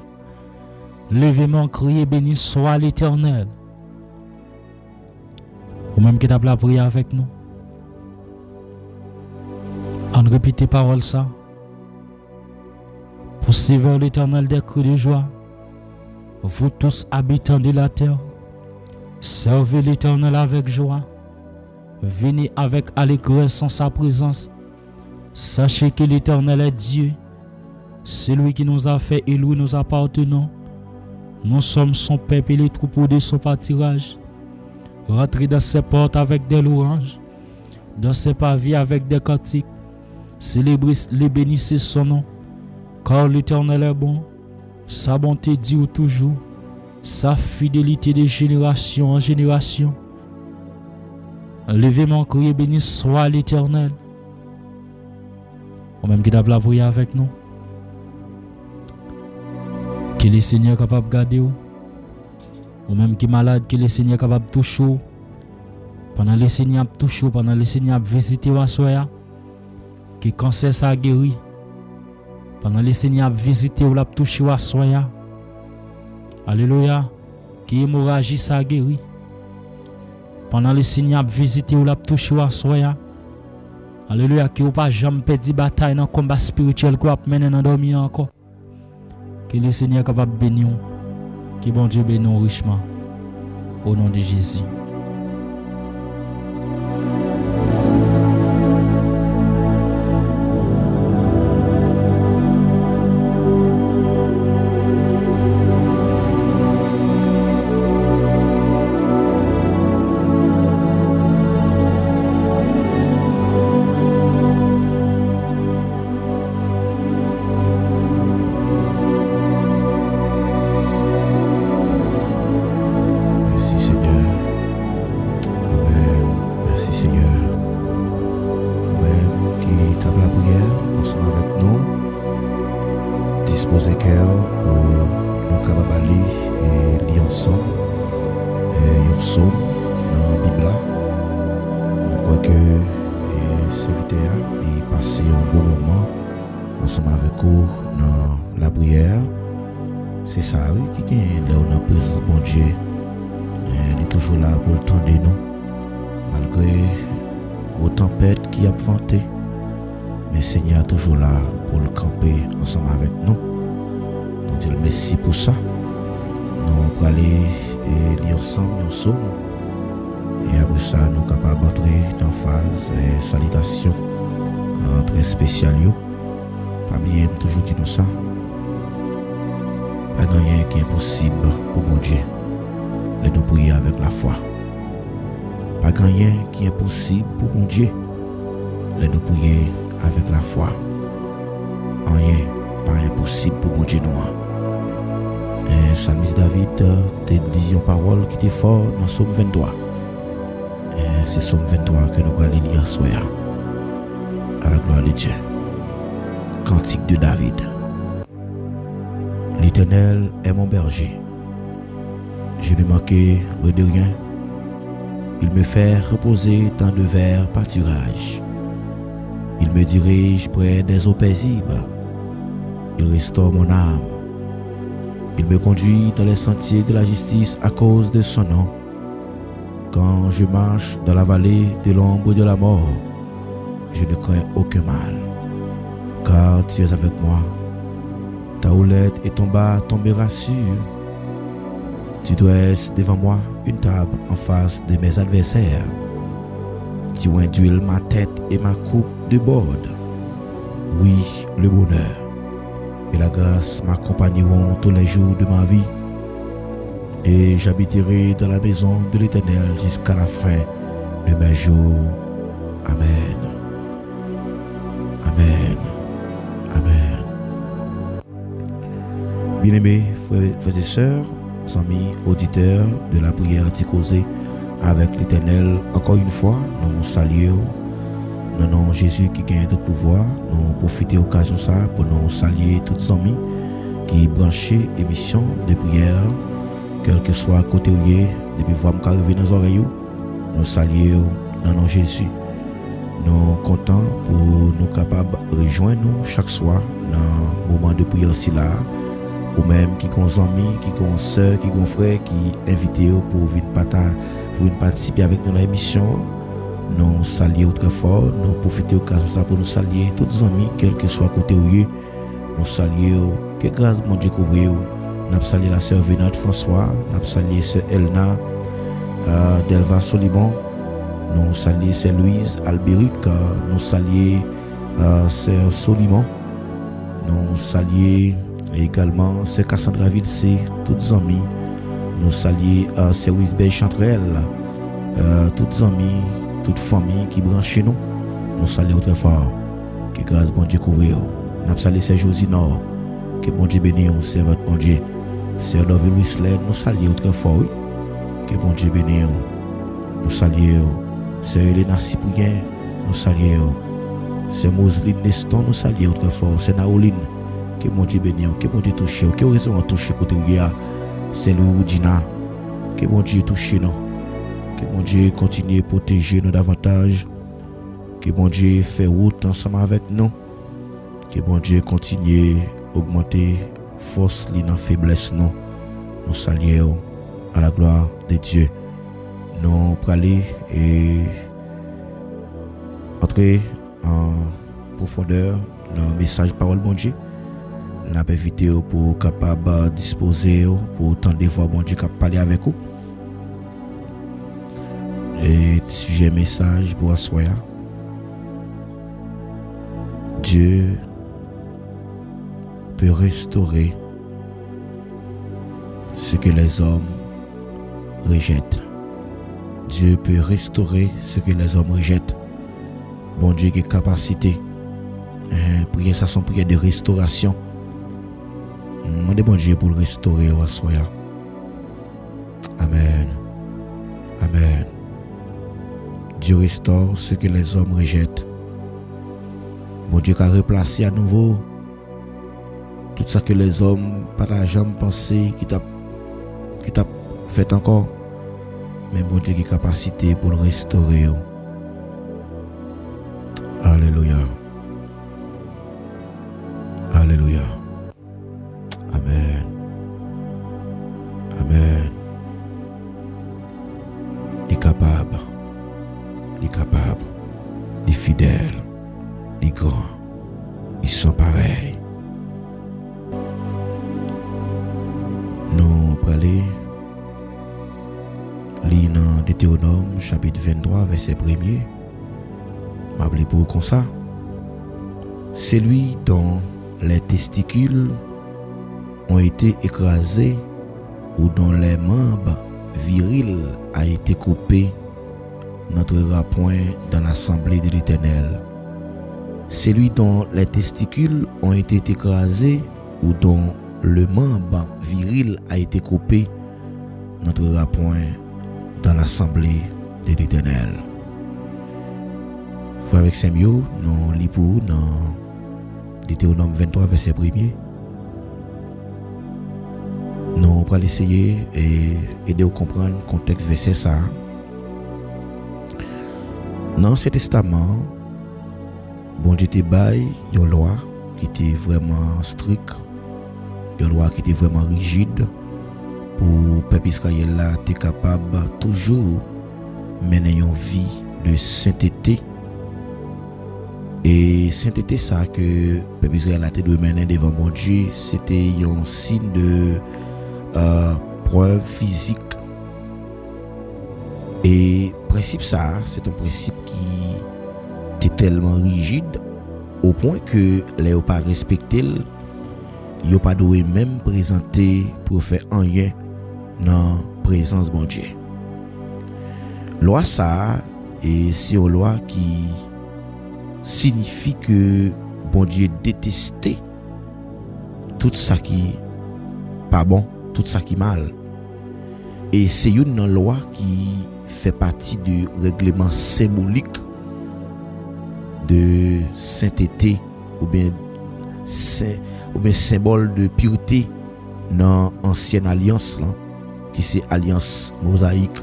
Levez-moi crier béni soit l'Éternel. Ou même qui t'a la prière avec nous. On répète parole ça. Poussez vers l'Éternel des cris de joie. Vous tous habitants de la terre, servez l'Éternel avec joie. Venez avec allégresse en sa présence. Sachez que l'Éternel est Dieu. C'est lui qui nous a fait et lui nous appartenons. Nous sommes son peuple et les troupeaux de son pâturage. Rentrez dans ses portes avec des louanges, dans ses pavés avec des cantiques. Célébrez les bénissez son nom, car l'Éternel est bon. Sa bonté dure toujours, sa fidélité de génération en génération. Levez mon cri et béni soit l'Éternel. Ou même qui t'a la prière avec nous. Que le Seigneur est capable de garder ou. Ou même qui est malade, que le Seigneur est capable de toucher. Pendant le Seigneur a touché, pendant le Seigneur a visité ou soya. Que le cancer ça guéri. Pendant le Seigneur a visité ou l'a touché ou soya. Alléluia. Que l'hémorragie ça guéri. Pendant le Seigneur a visité ou l'a touché ou soya. Alléluia. Que ou pas jamais perdu bataille dans le combat spirituel qu'on a mené dans dormir encore. Que le Seigneur est capable de bénir. Que bon Dieu bénisse richement. Au nom de Jésus. Disposer cœur pour nous capables et lire ensemble et un psaume dans la Bible. Je crois que serviteur est passé un bon moment ensemble avec vous dans la prière. C'est ça oui, qui est là où la présence bon Dieu. Il est toujours là pour le temps de nous. Malgré aux tempêtes qui a venté. Mais le Seigneur est toujours là pour le camper ensemble avec nous. On dit merci pour ça. Nous allons aller lire ensemble nos psaumes. Et après ça, nous sommes capables d'entrer dans la phase salutation très spéciale. Pas oublier, toujours dit nous ça. Pas rien qui est possible pour mon Dieu. Nous prier avec la foi. Pas rien qui est possible pour mon Dieu. Nous prier avec la foi. Rien pas impossible pour mon Dieu noir. Et Psalmiste David te dit une parole qui était fort dans Psaume 23. Et c'est Psaume 23 que nous allons lire ce soir. À la gloire de Dieu. Cantique de David. L'Éternel est mon berger. Je ne manquerai de rien. Il me fait reposer dans de verts pâturages. Il me dirige près des eaux paisibles. Il restaure mon âme. Il me conduit dans les sentiers de la justice à cause de son nom. Quand je marche dans la vallée de l'ombre de la mort, je ne crains aucun mal. Car tu es avec moi. Ta houlette et ton bâton me rassurent. Tu dresses devant moi une table en face de mes adversaires. Tu induis ma tête et ma coupe déborde. Oui, le bonheur et la grâce m'accompagneront tous les jours de ma vie. Et j'habiterai dans la maison de l'Éternel jusqu'à la fin de mes jours. Amen. Amen. Amen. Bien-aimés frères et sœurs, amis auditeurs de la prière anti-causée avec l'Éternel, encore une fois, nous saluons non Jésus qui gagne tout pouvoir. Nous profitons de l'occasion ça pour nous saluer tous les amis qui branché émission de prière, quel que soit côté où est, depuis voir m'arriver dans les oreilles, nous saluons dans nom Jésus. Nous comptons pour nous capables de rejoindre nous chaque soir dans le moment de prière aussi là, ou même qui ont amis, qui ont soeurs, qui ont frères, qui invitent pour venir participer avec nous dans l'émission. Nous saluons très fort, nous profitons de l'occasion pour nous saluer tous les amis, quel que soit côté où ils sont. Nous saluons, que grâce mon Dieu couvre. Nous saluons la sœur Vénade François, nous saluons sœur Elna Delva Solimon, nous saluons sœur Louise Albéric, nous saluons sœur Solimon, nous saluons également sœur Cassandra Vilsé, tous les amis. Nous saluons sœur Wisbel Chantrel, tous les amis, toute famille qui branche chez nous. Nous saluons très fort. Que grâce bon Dieu couvre. Nous saluons Sœur Josinor. Que bon Dieu bénisse, c'est votre bon Dieu. Sœur Loville Whistler, nous saluons très fort. Oui. Que bon Dieu bénisse. Nous saluons Sœur Elena Cyprien. Nous saluons Sœur Moseline Neston. Nous saluons très fort. Sœur Naoline. Que bon Dieu bénisse. Que bon Dieu touche. Que raison à toucher côté où il y a. C'est Louis Oudina. Que bon Dieu touche nous. Que bon Dieu continue à protéger nous davantage. Que bon Dieu fait route ensemble avec nous. Que bon Dieu continue à augmenter force li dans faiblesse nous. Nous saluons à la gloire de Dieu. Nous aller et entrer en profondeur dans le message parole bon Dieu. Nous avons invité pour capable disposer pour tant de fois bon Dieu capable parler avec vous. Et sujet message pour assoir. Dieu peut restaurer ce que les hommes rejettent. Dieu peut restaurer ce que les hommes rejettent. Bon Dieu qui a capacité. Prière ça son prière de restauration. Demandez bon Dieu pour le restaurer au assoir. Amen. Amen. Dieu restaure ce que les hommes rejettent. Bon Dieu a replacé à nouveau tout ça que les hommes pas jamais pensé qui t'a fait encore. Mais bon Dieu qui a capacité pour le restaurer. Alléluia. Alléluia. Amen. Amen. Il est capable. Il est capable. Il est fidèle. Il est grand. Ils sont pareils. Nous allons lire dans Deutéronome chapitre 23 verset 1er. M'appelez pour comme ça. Celui dont les testicules ont été écrasés ou dont les membres virils a été coupé n'entrera point dans l'assemblée de l'Éternel. Celui dont les testicules ont été écrasés ou dont le membre viril a été coupé n'entrera point dans l'assemblée de l'Éternel. Frère avec Samuel, nous lisons dans Deutéronome 23 verset 1er. Nous allons essayer et aider à comprendre le contexte verset ça. Dans l'Ancien Testament, bon Dieu te bail une loi qui était vraiment stricte, une loi qui était vraiment rigide pour le peuple Israël là être capable toujours mener une vie de sainteté. Et sainteté ça que le peuple Israël a été mener devant bon Dieu, c'était un signe de preuve physique. Et principe ça, c'est un principe qui est tellement rigide au point que les n'ont pas respecté, ils n'ont pas dû même présenter pour faire rien dans la présence de bon Dieu. Loi ça, et c'est une loi qui signifie que bon Dieu détestait tout ça qui pas bon, tout ça qui mal. Et c'est une loi qui fait partie du règlement symbolique de sainteté ou bien ou bien symbole de pureté dans ancienne alliance là, qui c'est alliance mosaïque.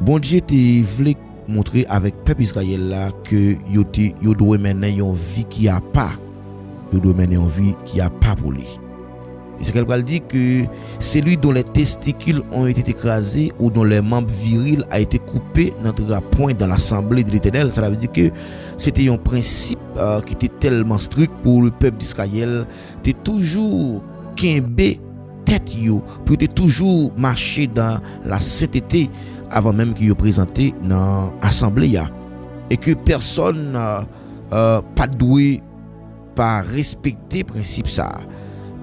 Bon Dieu te voulait montrer avec peuple Israël là que yo doit mener une vie qui a pas, yo doit mener une vie qui a pas pour lui. Et c'est qu'elle va dire que celui dont les testicules ont été écrasés ou dont les membres virils a été coupé n'entrera point dans l'assemblée de l'Éternel. Ça veut dire que c'était un principe qui était tellement strict pour le peuple d'Israël. T'es toujours kembe tête yo, pour te toujours marcher dans la sainteté avant même qu'il y ait présenté dans l'assemblée. Et que personne pas doué pas respecter principe ça.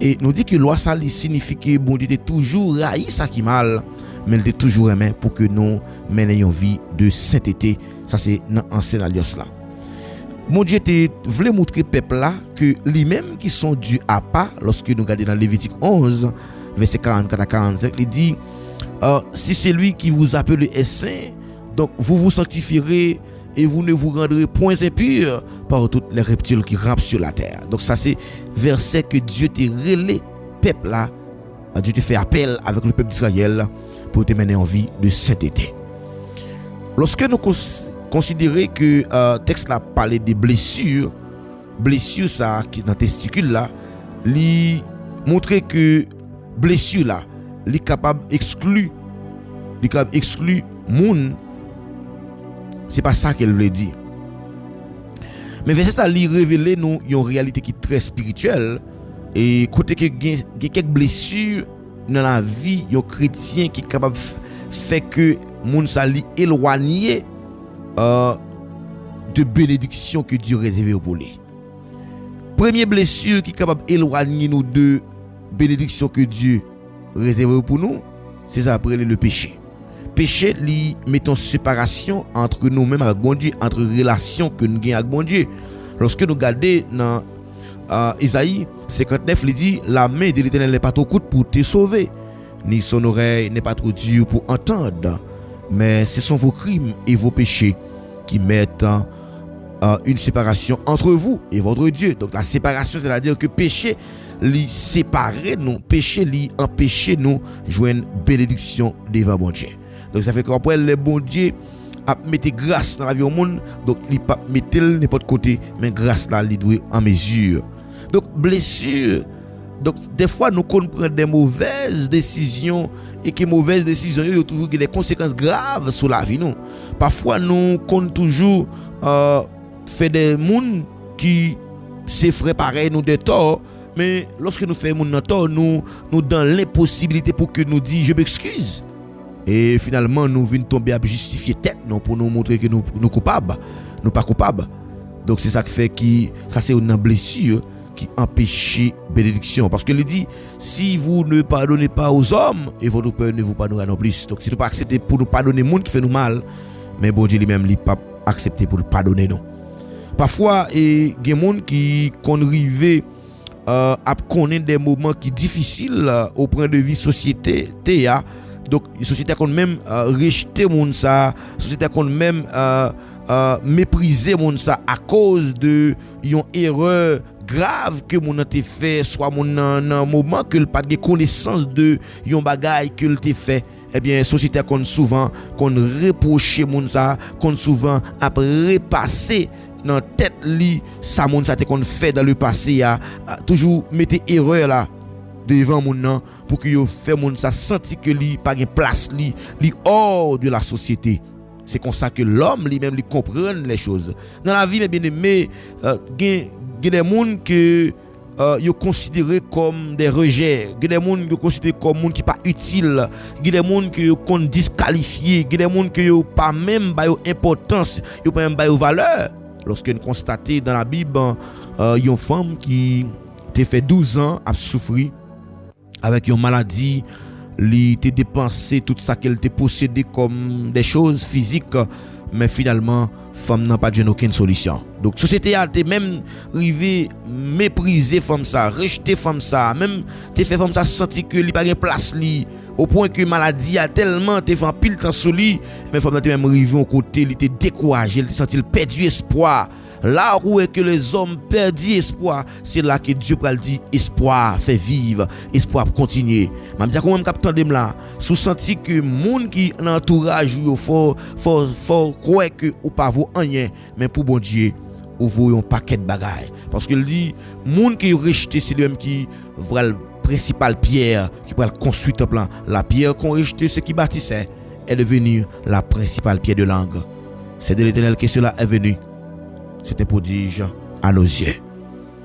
Et nous dit que loi ça signifie que bon Dieu était toujours raï ça qui mal, mais il était toujours aimé pour que nous menions une vie de sainteté. Ça c'est dans l'ancienne alliance là. Mon Dieu voulait montrer peuple là que lui-même qui sont dus à pas, lorsque nous regardons dans Lévitique 11 verset 44 à 45, il dit si c'est lui qui vous appelle le saint, donc vous vous sanctifierez et vous ne vous rendrez point impurs par toutes les reptiles qui rampent sur la terre. Donc ça c'est verset que Dieu te relé peuple là, Dieu te fait appel avec le peuple d'Israël pour te mener en vie de sainteté. Lorsque nous considérons que texte là parlait des blessures ça qui dans testicule là, li montrer que blessure là, li capable exclure moun. C'est pas ça qu'elle veut dire. Mais verset ça lui révéler nous une réalité qui est très spirituelle et côté que il y a quelques blessures dans la vie d'un chrétien qui est capable fait que moun ça li éloigné de bénédiction que Dieu réservé pour lui. Première blessure qui est capable éloigner nous de bénédiction que Dieu réservé pour nous, c'est ça après le péché. Péché li mettons séparation entre nous-mêmes avec bon Dieu, entre relations que nous avons avec bon Dieu. Lorsque nous regardons dans Isaïe 59, il dit la main de l'Éternel n'est pas trop courte pour te sauver, ni son oreille n'est pas trop dure pour entendre, mais ce sont vos crimes et vos péchés qui mettent une séparation entre vous et votre Dieu. Donc la séparation, c'est-à-dire que péché li séparer nous, péché li empêcher nous joindre bénédiction devant bon Dieu. Donc ça fait qu'après le bon Dieu a mettre grâce dans la vie au monde, donc il pas mettre n'importe côté, mais grâce là il doit en mesure. Donc blessure, donc des fois nous prenons des mauvaises décisions et que mauvaises décisions ont toujours des conséquences graves sur la vie nous. Parfois nous compte toujours fait des monde qui se ferait pareil nous des torts, mais lorsque nous faisons mon tort, nous dans l'impossibilité pour que nous dit je m'excuse. Et finalement nous venons tomber à justifier tête non pour nous montrer que nous coupables, nous pas coupables. Donc c'est ça qui fait que ça c'est une blessure qui empêche bénédiction, parce que il dit si vous ne pardonnez pas aux hommes et votre père ne vous pardonnera non plus. Donc si nous pas accepter pour nous pardonner monde qui fait nous mal, mais bon Dieu lui-même il pas accepter pour nous pardonner non. Parfois et des monde qui rivé à connaître des moments qui difficiles au point de vue société TA. Donc la société a quand même rejeté moun ça, la société a quand même méprisé moun ça à cause de une erreur grave que moun a fait, soit moun dans un moment que pas de connaissance de yon bagay que te fait. Eh bien société a quand souvent qu'on reprocher moun ça, qu'on souvent a repasser dans tête li ça moun ça te qu'on fait dans le passé a toujours mettre erreur là devant moun nan pour que yo fait moun ça senti que li pas gen place li hors de la société. C'est comme ça que l'homme lui-même lui comprend les choses. Dans la vie, mes bien-aimés, gen des moun que yo considéré comme des rejets, gen des moun yo considéré comme moun qui pas utile, gen des moun que yo kon disqualifié, gen des moun que yo pas même ba yo importance, yo pas même ba yo valeur. Lorsque nous constatons dans la Bible une femme qui a fait 12 ans a souffert avec une maladie, elle a dépensé tout ça qu'elle a possédé comme des choses physiques, mais finalement femme n'a pas donné aucune solution. Donc la société a même arrivé mépriser femme ça, rejeter femme ça, même te fait femme ça sentir que il pas de place li au point que maladie a tellement te fait en pile temps sous lui, mais femme même arrivé au côté, il était découragé, il senti il perdu espoir. Là où est que les hommes perdent espoir, c'est là que Dieu peut dire espoir fait vivre, espoir pour continuer. M'a dit quand même capitaine dem là, sous senti que monde qui dans entourage yo faut croire que ou pas vaut rien, mais pour bon Dieu, ou vaut un paquet de bagailles parce qu'il dit monde qui rejeté c'est lui même qui va le principal pierre qui va construire le plan. La pierre qu'on rejeté ce qui bâtissait est devenue la principale pierre de langue. C'est de l'Éternel que cela est venu. C'est un prodige à nos yeux.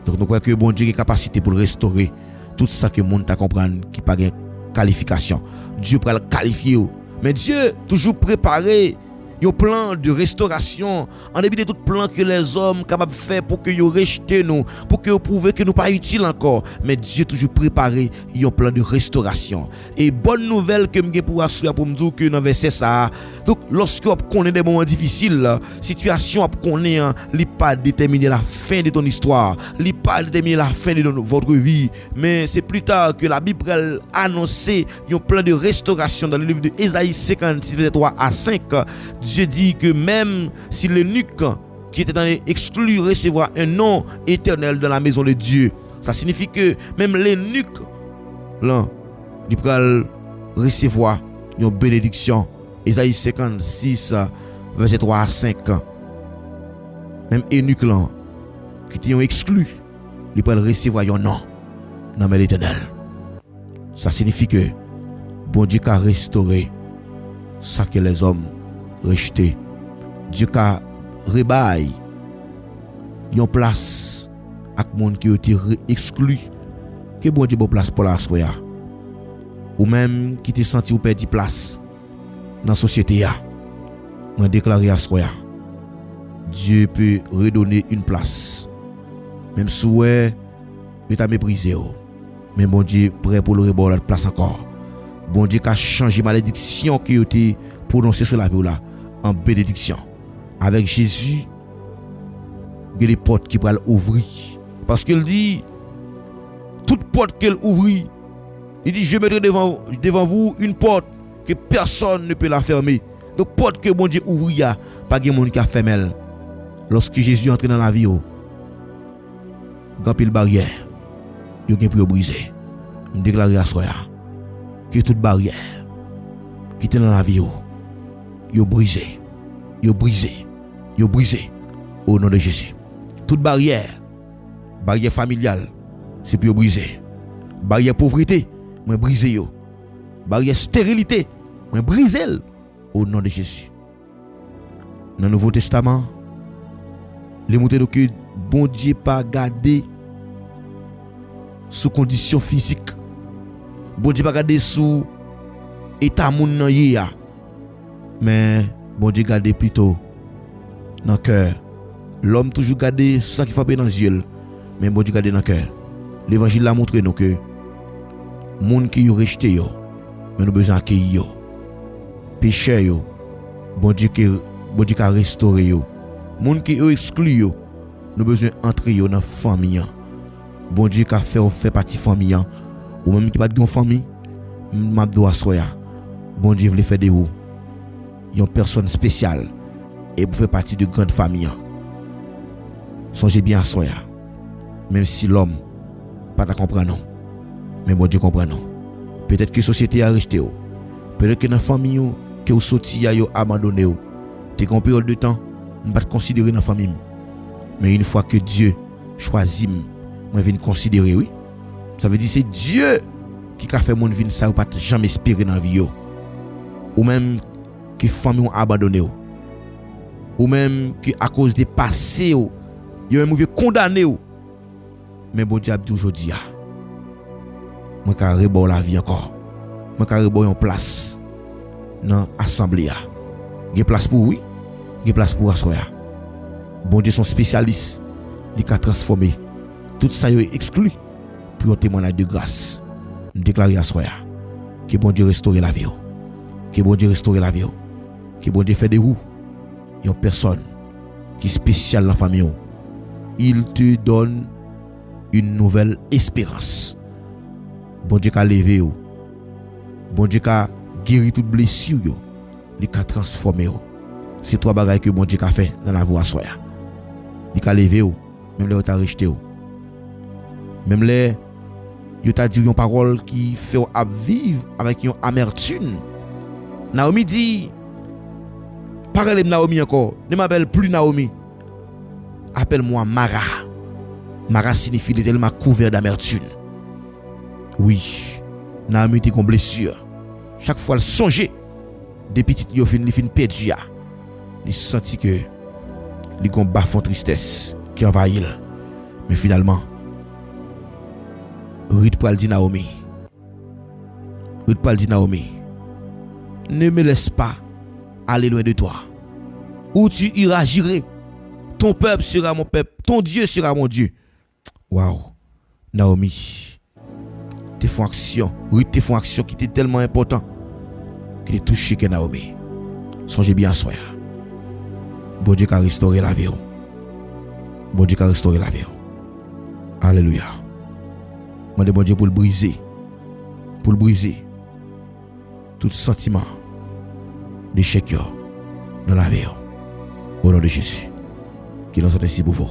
Donc nous croyons que bon Dieu a capacité pour restaurer tout ça que le monde t'a comprendre qui pas de qualification. Dieu peut le qualifier. Mais Dieu toujours préparé un plan de restauration en début de tout plan que les hommes capables de faire pour que vous rejetez nous, pour que vous prouvez que nous pas utiles encore. Mais Dieu toujours préparé un plan de restauration. Et bonne nouvelle que je pour assurer pour me dire que dans verset ça. Donc lorsque vous connaissez des moments difficiles, la situation vous connaissez, il pas déterminer la fin de ton histoire, il pas déterminer la fin de votre vie, mais c'est plus tard que la Bible a annoncé un plan de restauration dans le livre de Ésaïe 56 verset 3 à 5. Dieu dit que même si l'eunuque qui était exclu recevra un nom éternel dans la maison de Dieu, ça signifie que même l'eunuque là, il peut recevoir une bénédiction. Ésaïe 56 verset 3 à 5. Même eunuque là qui était exclu, il peut recevoir un nom dans l'Éternel. Ça signifie que bon Dieu a restauré ça que les hommes rejeté. Dieu a rebaille une place avec monde qui a été exclu. Que bon Dieu bon place pour la soya. Ou même qui te senti ou perdu place dans la société ya. On déclaré à soya. Dieu peut redonner une place. Même si il t'a méprisé. Mais bon Dieu prêt pour le rebord la place encore. Bon Dieu a changé malédiction qui a été prononcée sur la vie là en bénédiction. Avec Jésus, il y a des portes qui peuvent ouvrir. Parce qu'il dit, toute porte qu'elle ouvre, il dit, je mettrai devant vous une porte que personne ne peut la fermer. Donc, porte que bon Dieu ouvre, il n'y a pas de monde qui a fermé. Lorsque Jésus entre dans la vie, il y a une barrière. Il y a pour briser. Je déclare à soi que toute barrière qui est dans la vie, yo brisé au nom de Jésus. Toute barrière familiale, c'est pour briser. Barrière pauvreté, moi briser yo. Barrière stérilité, moi briser au nom de Jésus. Dans le Nouveau Testament, les montrent que bon Dieu pas gardé sous condition physique. Bon Dieu pas gardé sous état moun nan yé ya. Mais bon Dieu garde plutôt dans le cœur. L'homme toujours garde ça qui frappe dans les yeux. Mais bon Dieu garde dans le cœur. L'évangile a montré nous que les gens qui ont rejeté, mais nous avons besoin d'accueillir. Pécheurs, bon Dieu a restauré. Les gens qui ont exclu, nous avons besoin d'entrer dans la famille. Bon Dieu a fait partie de la famille. Ou même qui n'a pas de famille, m'a doit soya. Bon Dieu veut faire des roues. Une personne spéciale et pour faire partie de grande famille. Songez bien à soya. Même si l'homme pas ta comprendre, mais bon Dieu comprend non. Peut-être que la société a rejeté. Peut-être que dans la famille que vous sorti a abandonné. Tu as une période de temps, on va te considérer dans la famille. Mais une fois que Dieu choisit, moi je viens considérer, oui. Ça veut dire c'est Dieu qui a fait mon vie ça ou pas jamais espérer dans la vie. Ou même que famille ont abandonné. Ou même que à cause des passés, ils ont mauvais condamné. Mais bon Dieu a dit aujourd'hui, moi je vais rebondir la vie encore. Moi je vais rebondir une place dans l'assemblée. Il y a place pour oui, il y a place pour assoya. Bon Dieu son spécialiste, il a transformé. Tout ça est exclu pour un témoignage de grâce. Nous déclarons à assoya que bon Dieu restaure la vie. Que bon Dieu restaure la vie. Que bon Dieu fait des roues. Il y a une personne qui est spéciale dans la famille. Il te donne une nouvelle espérance. Bon Dieu a levé. Bon Dieu a guéri toute blessure yo. Il a transformé yo. C'est trois bagages que bon Dieu a fait dans la voie soya. Il a levé yo, même les t'a rejeté yo. Même les yo t'a dit une parole qui fait à vivre avec une amertume. Naomi dit parlez Naomi encore, ne m'appelle plus Naomi. Appelle-moi Mara. Mara signifie tellement couvert d'amertume. Oui, Naomi était comme blessure. Chaque fois elle songeait des petites yo fin perdu ya. Il sentit que il gon bafon tristesse qui envahit. Mais finalement Ruth pral dit Naomi. Ruth pral dit Naomi. Ne me laisse pas aller loin de toi. Où tu iras, j'irai. Ton peuple sera mon peuple. Ton Dieu sera mon Dieu. Waouh. Naomi. Tes fonds action. Ruth tes fonds action qui était tellement important. Qu'il est touché que Naomi. Songez bien à soi. Bon Dieu a restauré la vie. Bon Dieu a restauré la vie. Alléluia. Je demande bon Dieu pour le briser. Pour le briser. Tout sentiment d'échec dans la vie. Au nom de Jésus. Qu'il en soit ainsi pour vous.